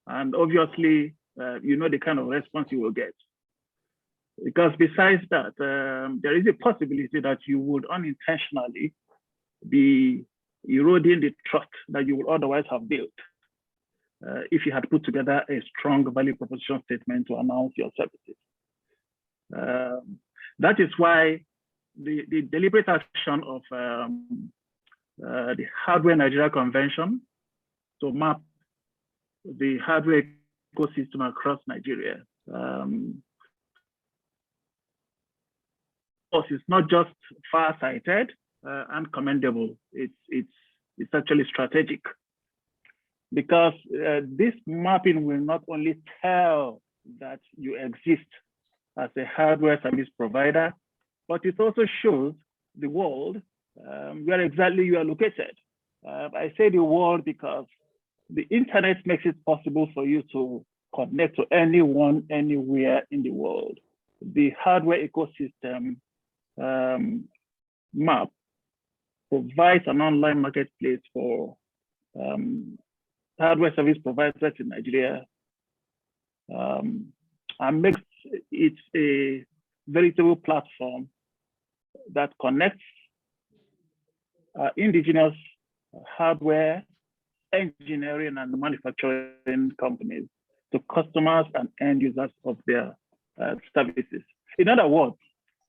And obviously, you know the kind of response you will get. Because besides that, there is a possibility that you would unintentionally be eroding the trust that you would otherwise have built if you had put together a strong value proposition statement to announce your services. That is why the deliberate action of the Hardware Nigeria Convention to map the hardware ecosystem across Nigeria. It's not just far-sighted and commendable. It's actually strategic, because this mapping will not only tell that you exist as a hardware service provider, but it also shows the world where exactly you are located. I say the world because the internet makes it possible for you to connect to anyone, anywhere in the world. The hardware ecosystem map provides an online marketplace for hardware service providers in Nigeria, and makes it a veritable platform that connects indigenous hardware, engineering, and manufacturing companies to customers and end users of their services. In other words,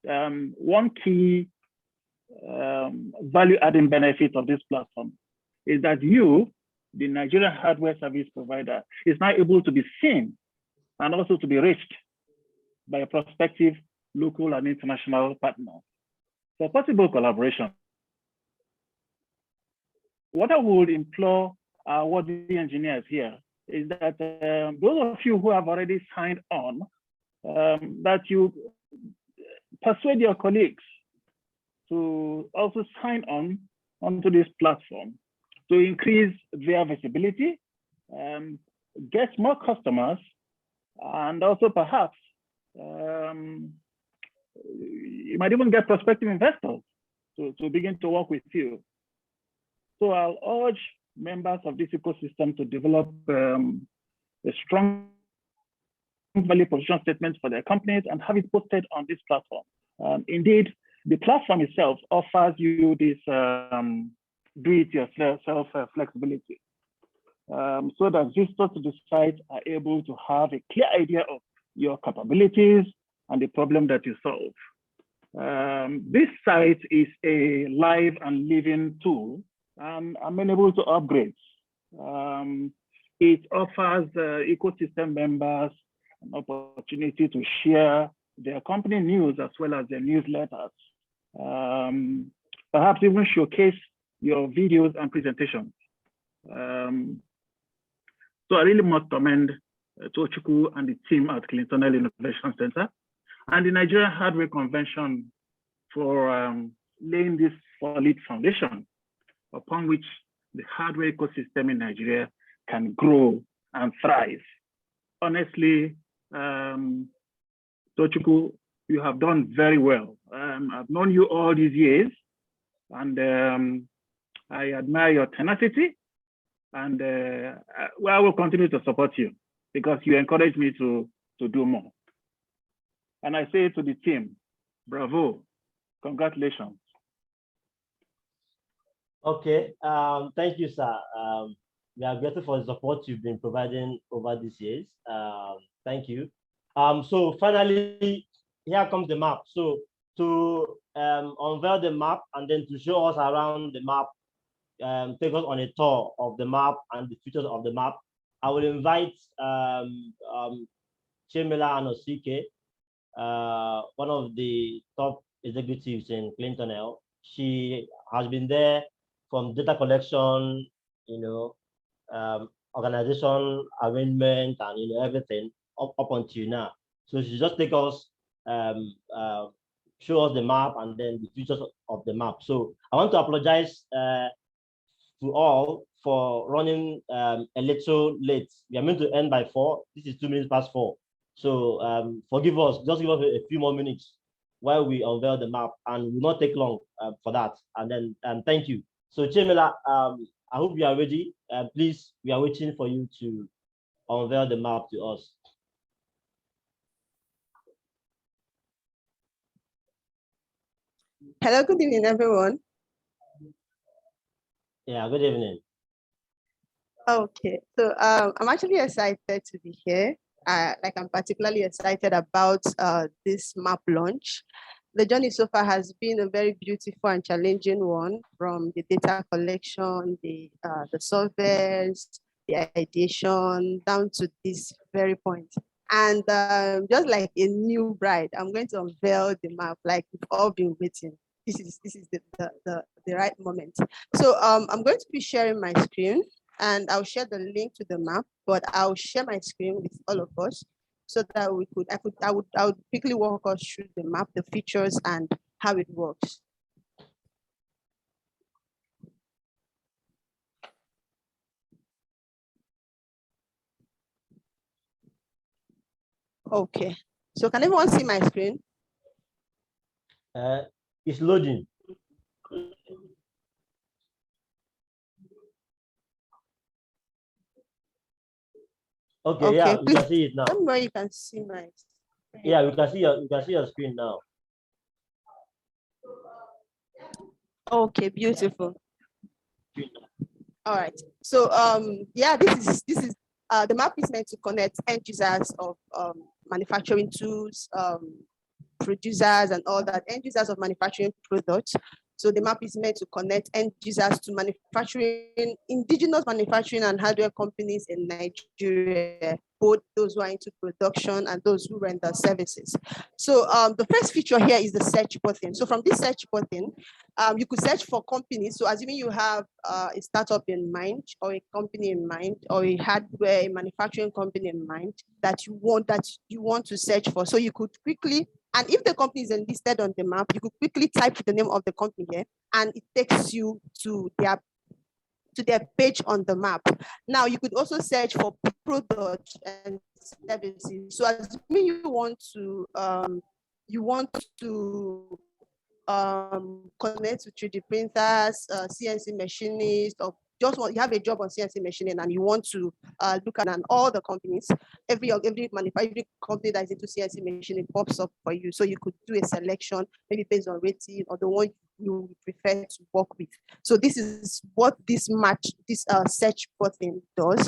one key value-adding benefit of this platform is that you, the Nigerian hardware service provider, is now able to be seen and also to be reached by a prospective local and international partner for possible collaboration. What I would implore our worthy engineers here is that those of you who have already signed on, that you persuade your colleagues to also sign on onto this platform to increase their visibility, get more customers, and also perhaps you might even get prospective investors to begin to work with you. So I'll urge members of this ecosystem to develop a strong value proposition statement for their companies and have it posted on this platform. Indeed, the platform itself offers you this do-it-yourself flexibility, so that visitors to the site are able to have a clear idea of your capabilities and the problem that you solve. This site is a live and living tool and amenable to upgrades. It offers ecosystem members an opportunity to share their company news as well as their newsletters. Perhaps even showcase your videos and presentations. So I really must commend Tochukwu and the team at Clintonel Innovation Centre and the Nigerian Hardware Convention for laying this solid foundation upon which the hardware ecosystem in Nigeria can grow and thrive. Honestly, Tochukwu, you have done very well. I've known you all these years, and I admire your tenacity, and I will continue to support you because you encourage me to do more. And I say to the team, bravo, congratulations. Okay, thank you, sir. We are grateful for the support you've been providing over these years. Thank you. So finally, here comes the map. So to unveil the map and then to show us around the map, take us on a tour of the map and the features of the map, I will invite Chimela Anosike, one of the top executives in Clintonel. She has been there from data collection, organization arrangement, and everything up until now. So she just take us, show us the map and then the features of the map. So I want to apologize to all for running a little late. We are meant to end by 4. This is 2 minutes past 4. So forgive us, just give us a few more minutes while we unveil the map, and will not take long for that. And then thank you. So Chimela, I hope you are ready. Please, we are waiting for you to unveil the map to us. Hello, good evening, everyone. Yeah, good evening. Okay, so I'm actually excited to be here. I'm particularly excited about this map launch. The journey so far has been a very beautiful and challenging one, from the data collection, the surveys, the ideation, down to this very point. And just like a new bride, I'm going to unveil the map like we've all been waiting. This is the right moment. So I'm going to be sharing my screen, and I'll share the link to the map, but I'll share my screen with all of us so that I would quickly walk us through the map, the features, and how it works. Okay, so can everyone see my screen? It's loading. Okay, yeah, please, you can see it now. Tell me where you can see my screen. Yeah, you can see your screen now. Okay, beautiful. All right. So yeah, this is the map is meant to connect end users of manufacturing tools, producers, and all that, end users of manufacturing products. So the map is meant to connect end users to manufacturing, indigenous manufacturing and hardware companies in Nigeria, both those who are into production and those who render services. So the first feature here is the search button. So from this search button, you could search for companies. So assuming you have a startup in mind, or a company in mind, or a hardware, a manufacturing company in mind that you want to search for. So you could quickly, and if the company is listed on the map, you could quickly type the name of the company here, and it takes you to their page on the map. Now you could also search for products and services. So assuming you want to connect with 3D printers, CNC machinists, or you have a job on CNC machining and you want to look at all the companies, every company that is into CNC machining pops up for you. So you could do a selection, maybe based on rating or the one you prefer to work with. So this is what this search button does.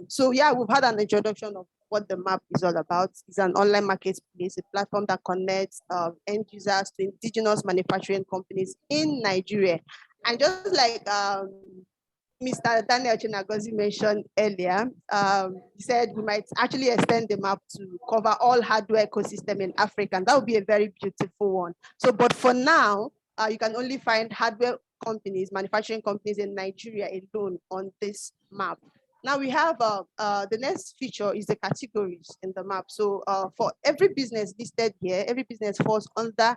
So yeah, we've had an introduction of what the map is all about. It's an online marketplace, a platform that connects end users to indigenous manufacturing companies in Nigeria. And just like Mr. Daniel Chinagozi mentioned earlier, he said we might actually extend the map to cover all hardware ecosystem in Africa, and that would be a very beautiful one. So, but for now, you can only find hardware companies, manufacturing companies in Nigeria alone on this map. Now we have the next feature is the categories in the map. So for every business listed here, every business falls under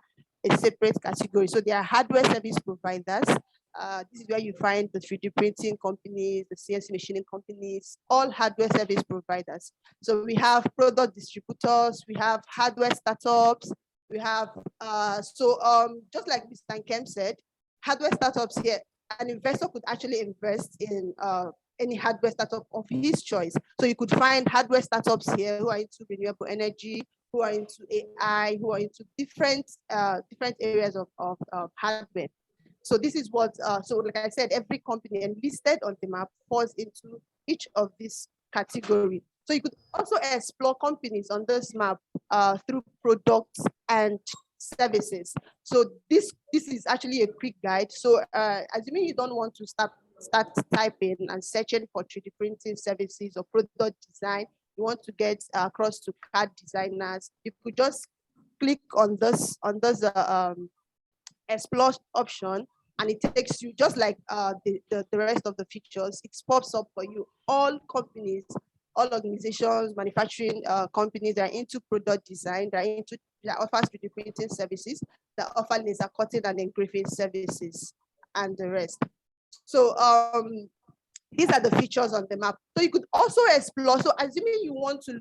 a separate category. So there are hardware service providers. This is where you find the 3D printing companies, the CNC machining companies, all hardware service providers. So we have product distributors, we have hardware startups, we have, just like Mr. Nkem said, hardware startups here, an investor could actually invest in any hardware startup of his choice. So you could find hardware startups here who are into renewable energy, who are into AI, who are into different areas of hardware. So this is what, so like I said, every company listed on the map falls into each of these categories. So you could also explore companies on this map through products and services. So this is actually a quick guide. So assuming you don't want to start typing and searching for 3D printing services or product design, you want to get across to CAD designers, you could just click on this explore option, and it takes you just like the rest of the features. It pops up for you all companies, all organizations, manufacturing companies that are into product design, that offers 3D printing services, that offer laser cutting and engraving services, and the rest. So these are the features on the map. So you could also explore. So assuming you want to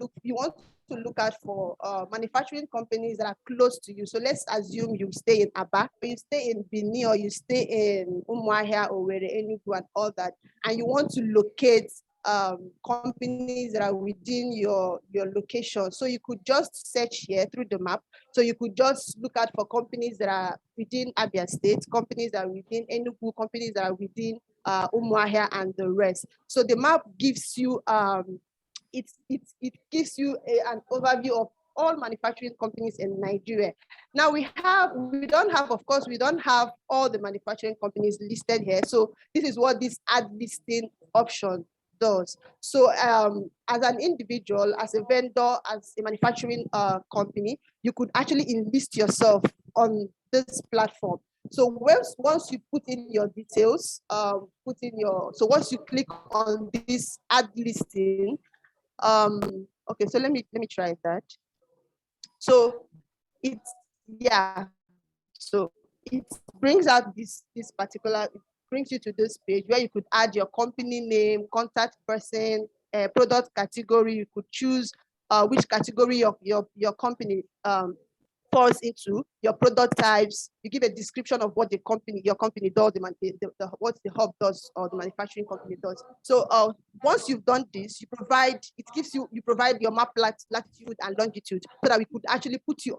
look out for manufacturing companies that are close to you. So let's assume you stay in Aba, or you stay in Benin, or you stay in Umuahia, or Enugu, and all that, and you want to locate companies that are within your location. So you could just search here through the map. So you could just look out for companies that are within Abia State, companies that are within Enugu, companies that are within Umuahia, and the rest. So the map gives you it gives you an overview of all manufacturing companies in Nigeria. Now we don't have all the manufacturing companies listed here. So this is what this add listing option does. So as an individual, as a vendor, as a manufacturing company, you could actually enlist yourself on this platform. So once you put in your details, so once you click on this add listing, okay, so let me try that. So it brings out this particular, it brings you to this page where you could add your company name, contact person, product category. You could choose which category of your company falls into, your product types. You give a description of what your company does, what the hub does, or the manufacturing company does. So once you've done this, you provide your map latitude and longitude, so that we could actually put you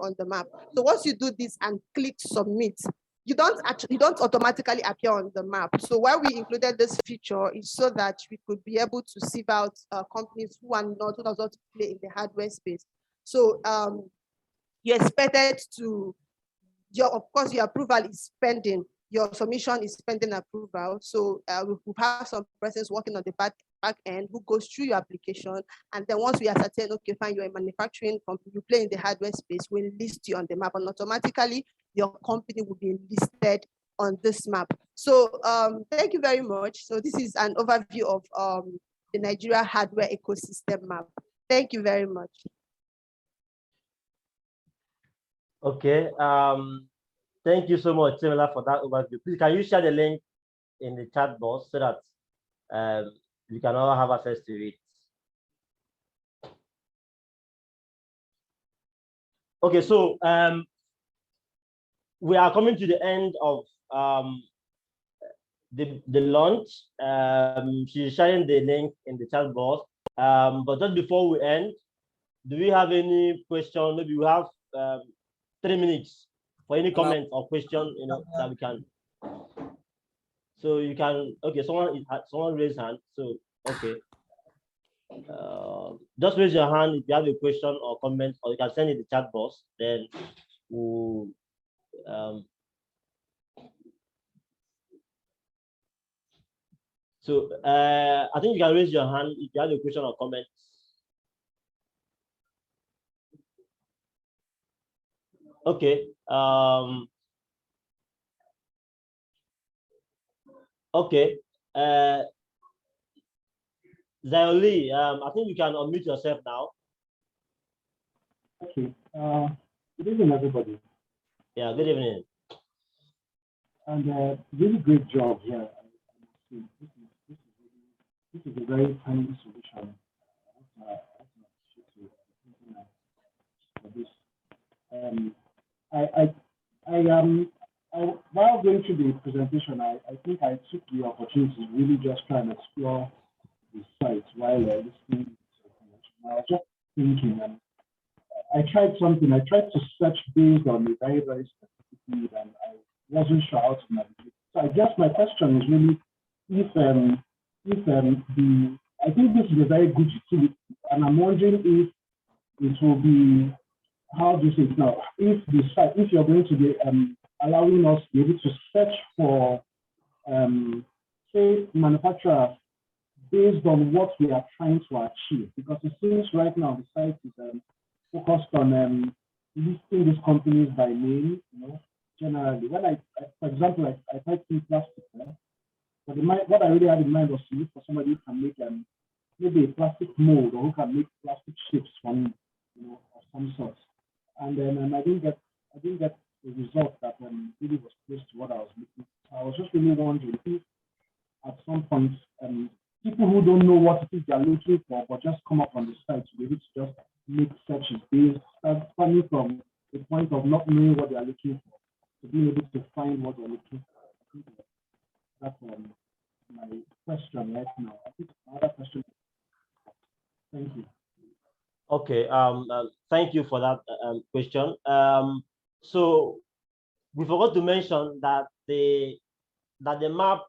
on the map. So once you do this and click submit, you don't automatically appear on the map. So why we included this feature is so that we could be able to sieve out companies who does not play in the hardware space. So you're expected to, of course, your approval is pending. Your submission is pending approval. So we have some persons working on the back end who goes through your application. And then once we ascertain, okay, fine, you're a manufacturing company, you play in the hardware space, we'll list you on the map, and automatically your company will be listed on this map. So thank you very much. So this is an overview of the Nigeria hardware ecosystem map. Thank you very much. Okay, thank you so much, Simila, for that overview. Please, can you share the link in the chat box so that we can all have access to it? Okay, so we are coming to the end of the launch. She's sharing the link in the chat box. But just before we end, do we have any question? Maybe we have 3 minutes for any comment or question, that we can. So you can, okay, someone raised hand. So okay, just raise your hand if you have a question or comment, or you can send it in the chat box. Then we'll so I think you can raise your hand if you have a question or comment. Okay. Okay. Zayoli, I think you can unmute yourself now. Okay. Good evening, everybody. Yeah, good evening. And really great job here. This is a very timely solution. For this. While going through the presentation, I think I took the opportunity to really just try and explore the site while listening to the I was just thinking, and I tried something. I tried to search based on a very, very specific need, and I wasn't sure how to navigate. So I guess my question is really, if I think this is a very good utility, and I'm wondering if it will be, how do you say it now? If you're going to be allowing us to be able to search for, say, manufacturers based on what we are trying to achieve, because it seems right now the site is focused on listing these companies by name, generally. When for example, I typed in plastic, but what I really had in mind was to look for somebody who can make maybe a plastic mold, or who can make plastic shapes from, of some sort. And then I didn't get the result that really was close to what I was looking for. I was just really wondering if at some point, people who don't know what it is they're looking for, but just come up on the site to be able to just make searches based, starting from the point of not knowing what they are looking for, to be able to find what they're looking for. That's my question right now. I think another question. Thank you. Okay. Thank you for that question. So we forgot to mention that the map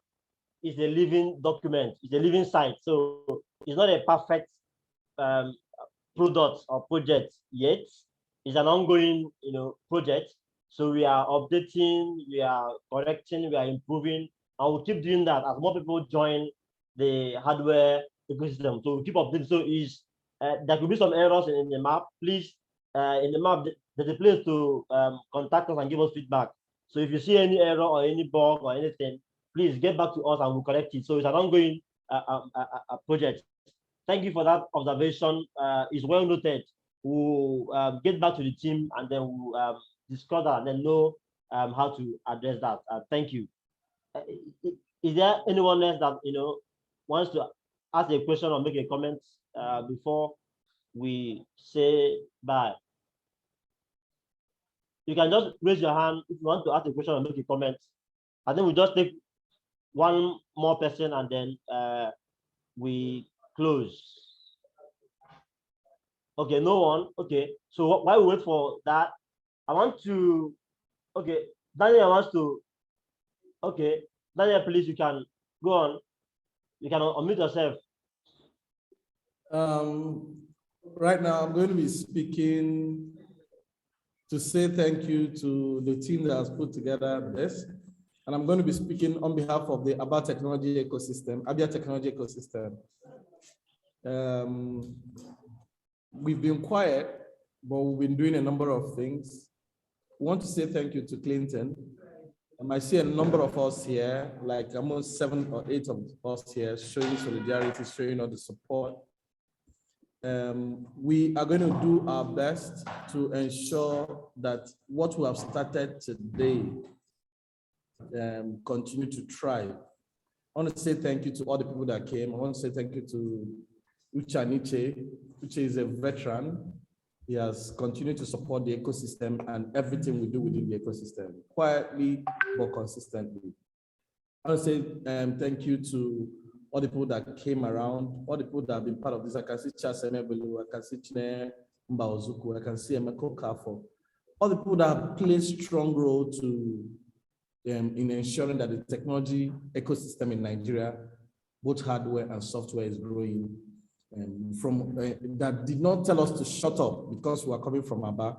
is a living document. It's a living site. So it's not a perfect product or project yet. It's an ongoing, project. So we are updating, we are correcting, we are improving, and we'll keep doing that as more people join the hardware ecosystem. So we'll keep updating. So there could be some errors in the map. Please, in the map, there's a place to contact us and give us feedback. So if you see any error or any bug or anything, please get back to us and we'll correct it. So it's an ongoing project. Thank you for that observation. It's well noted. We'll get back to the team and then we'll discuss that and then know how to address that. Thank you. Is there anyone else that wants to ask a question or make a comment before we say bye? You can just raise your hand if you want to ask a question or make a comment. I think we'll just take one more person and then we close. Okay, no one. Okay, so while we wait for that, I want to, okay, Daniel wants to, okay, Daniel, please, you can go on. You can unmute yourself. Right now, I'm going to be speaking to say thank you to the team that has put together this. And I'm going to be speaking on behalf of the Abia Technology Ecosystem. We've been quiet, but we've been doing a number of things. We want to say thank you to Clinton. I see a number of us here, like almost 7 or 8 of us here, showing solidarity, showing all the support. We are going to do our best to ensure that what we have started today continue to thrive. I want to say thank you to all the people that came. I want to say thank you to Uche Aniche. Uche is a veteran. He has continued to support the ecosystem and everything we do within the ecosystem, quietly but consistently. I want to say thank you to all the people that came around, all the people that have been part of this. I can see Chasemebelu, I can see Chine Mbaozuku, I can see Emeko Kafo. All the people that have played strong role to in ensuring that the technology ecosystem in Nigeria, both hardware and software, is growing. That did not tell us to shut up because we are coming from Aba.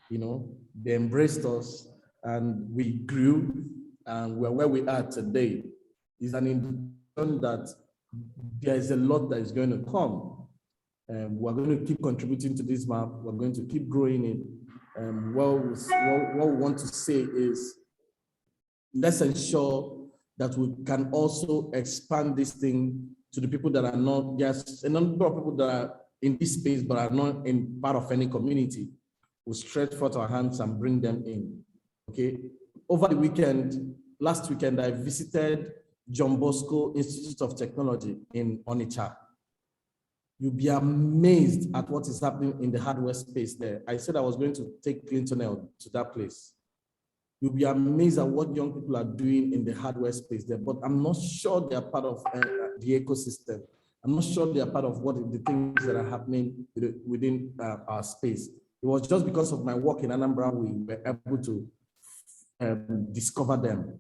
They embraced us and we grew and we're where we are today. Is an indication that there is a lot that is going to come. We're going to keep contributing to this map. We're going to keep growing it. What we want to say is, let's ensure that we can also expand this thing to the people that are not just a number of people that are in this space but are not in part of any community. We'll stretch forth our hands and bring them in. Okay. Over the weekend, last weekend, I visited John Bosco Institute of Technology in Onitsha. You'll be amazed at what is happening in the hardware space there. I said I was going to take Clintonel to that place. You'll be amazed at what young people are doing in the hardware space there, but I'm not sure they are part of the ecosystem. I'm not sure they are part of what the things that are happening within our space. It was just because of my work in Anambra, we were able to discover them.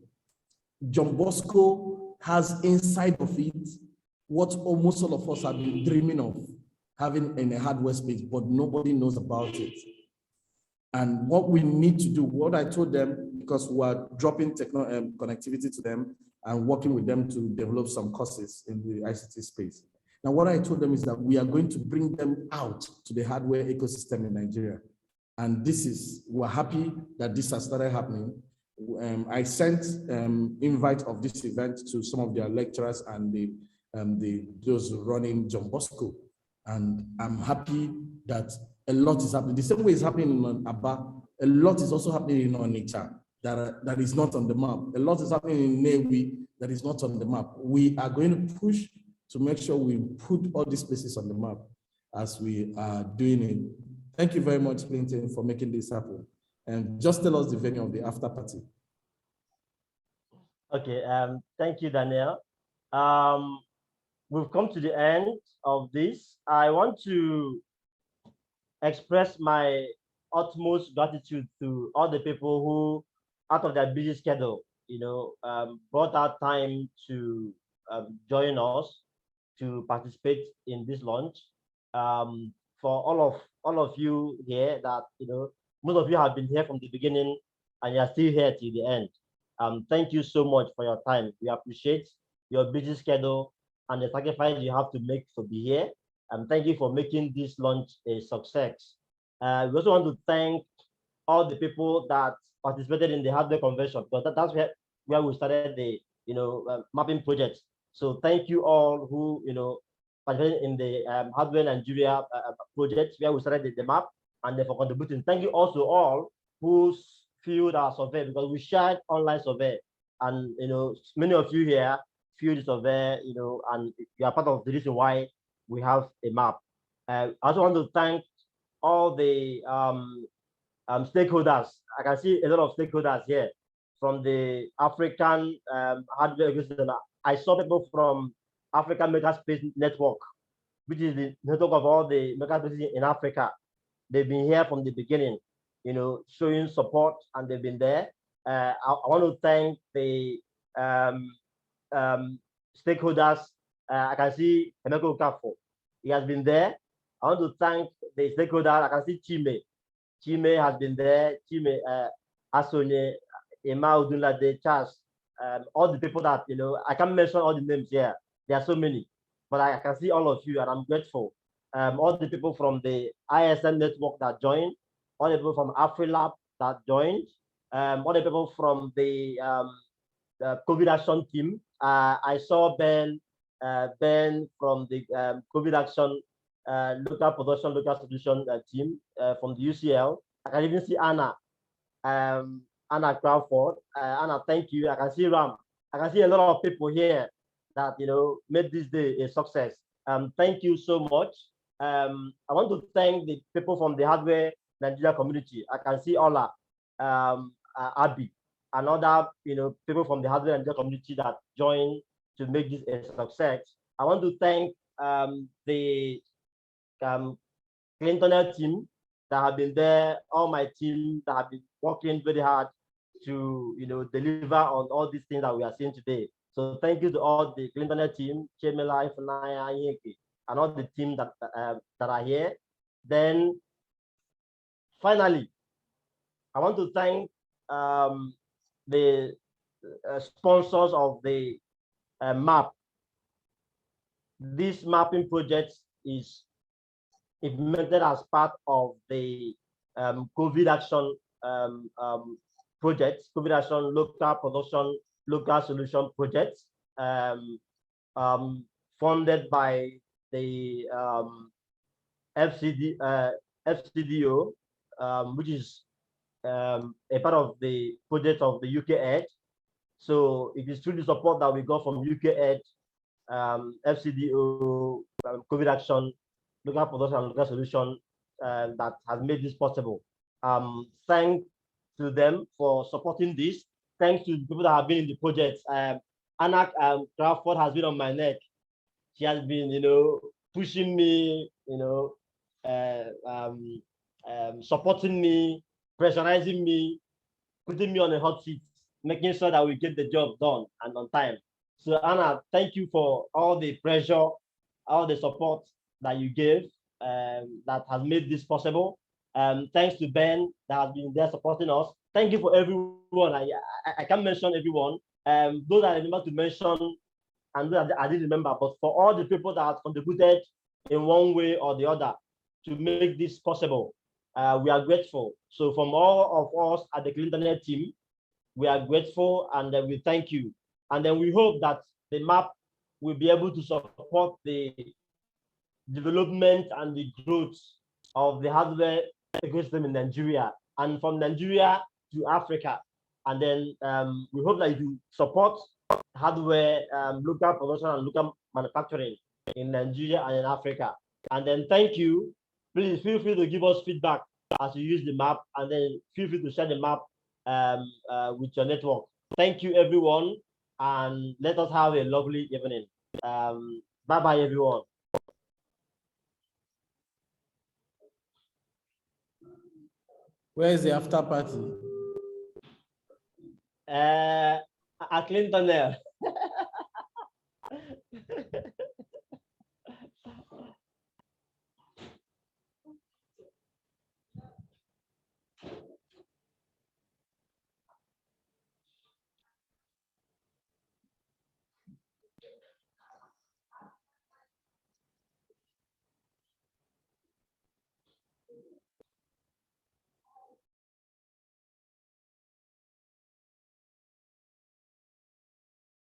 John Bosco has inside of it what almost all of us have been dreaming of having in a hardware space, but nobody knows about it. And what we need to do, what I told them, because we are dropping connectivity to them and working with them to develop some courses in the ICT space. Now, what I told them is that we are going to bring them out to the hardware ecosystem in Nigeria. And we're happy that this has started happening. I sent invite of this event to some of their lecturers and those running John Bosco. And I'm happy that a lot is happening. The same way it's happening in Aba, a lot is also happening in Onitsha that is not on the map. A lot is happening in Newi that is not on the map. We are going to push to make sure we put all these places on the map as we are doing it. Thank you very much, Clinton, for making this happen. And just tell us the venue of the after party. Okay, thank you, Daniel. We've come to the end of this. I want to express my utmost gratitude to all the people who, out of their busy schedule, brought out time to join us to participate in this launch. For all of you here, that most of you have been here from the beginning and you're still here till the end. Thank you so much for your time. We appreciate your busy schedule and the sacrifice you have to make to be here. And thank you for making this launch a success. We also want to thank all the people that participated in the hardware convention, because that's where we started the mapping project. So thank you all who participated in the hardware Nigeria project, where we started the map, and then for contributing. Thank you also all who filled our survey, because we shared online survey, and many of you here filled the survey, and you are part of the reason why we have a map. I also want to thank all the stakeholders. I can see a lot of stakeholders here from the African hardware ecosystem. I saw people from African Makerspace Network, which is the network of all the makerspaces in Africa. They've been here from the beginning, showing support, and they've been there. I want to thank the stakeholders. I can see Emeko Ukafo. He has been there. I want to thank the stakeholders. I can see Chime. Chime has been there. Chime, Asonye, Emma Udunlade, Charles, all the people that, I can't mention all the names here. There are so many, but I can see all of you, and I'm grateful. All the people from the ISM network that joined, all the people from AfriLab that joined, all the people from the Covidaction team. I saw Ben from the Covidaction local production, local solution team from the UCL. I can even see Anna, Anna Crawford. Anna, thank you. I can see Ram. I can see a lot of people here that made this day a success. Thank you so much. I want to thank the people from the hardware Nigeria community. I can see Ola, Abby, and other people from the hardware Nigeria community that joined to make this a success. I want to thank the Clintonel team that have been there, all my team that have been working very hard to deliver on all these things that we are seeing today. So thank you to all the Clintonel team, Chemela, Ifunanya, Yeke, and all the team that are here. Then finally, I want to thank the sponsors of the map. This mapping project is implemented as part of the Covidaction project, Covidaction local production, local solution project, funded by the FCDO, which is a part of the project of the UKaid. So it is through the support that we got from UKaid, FCDO, Covidaction, local production and local solution that has made this possible. Thanks to them for supporting this. Thanks to the people that have been in the project. Anna Crawford has been on my neck. She has been, pushing me, supporting me, pressurizing me, putting me on a hot seat, making sure that we get the job done and on time. So Anna, thank you for all the pressure, all the support that you gave, that has made this possible. Thanks to Ben that has been there supporting us. Thank you for everyone. I can't mention everyone. Those I remember to mention and those I didn't remember, but for all the people that have contributed in one way or the other to make this possible, we are grateful. So from all of us at the Clintonel team, we are grateful and we thank you. And then we hope that the map will be able to support the development and the growth of the hardware ecosystem in Nigeria and from Nigeria to Africa. And then we hope that you support hardware, local production and local manufacturing in Nigeria and in Africa. And then thank you. Please feel free to give us feedback as you use the map, and then feel free to share the map with your network. Thank you, everyone, and let us have a lovely evening. Bye-bye, everyone. Where is the after party? At Clintonel.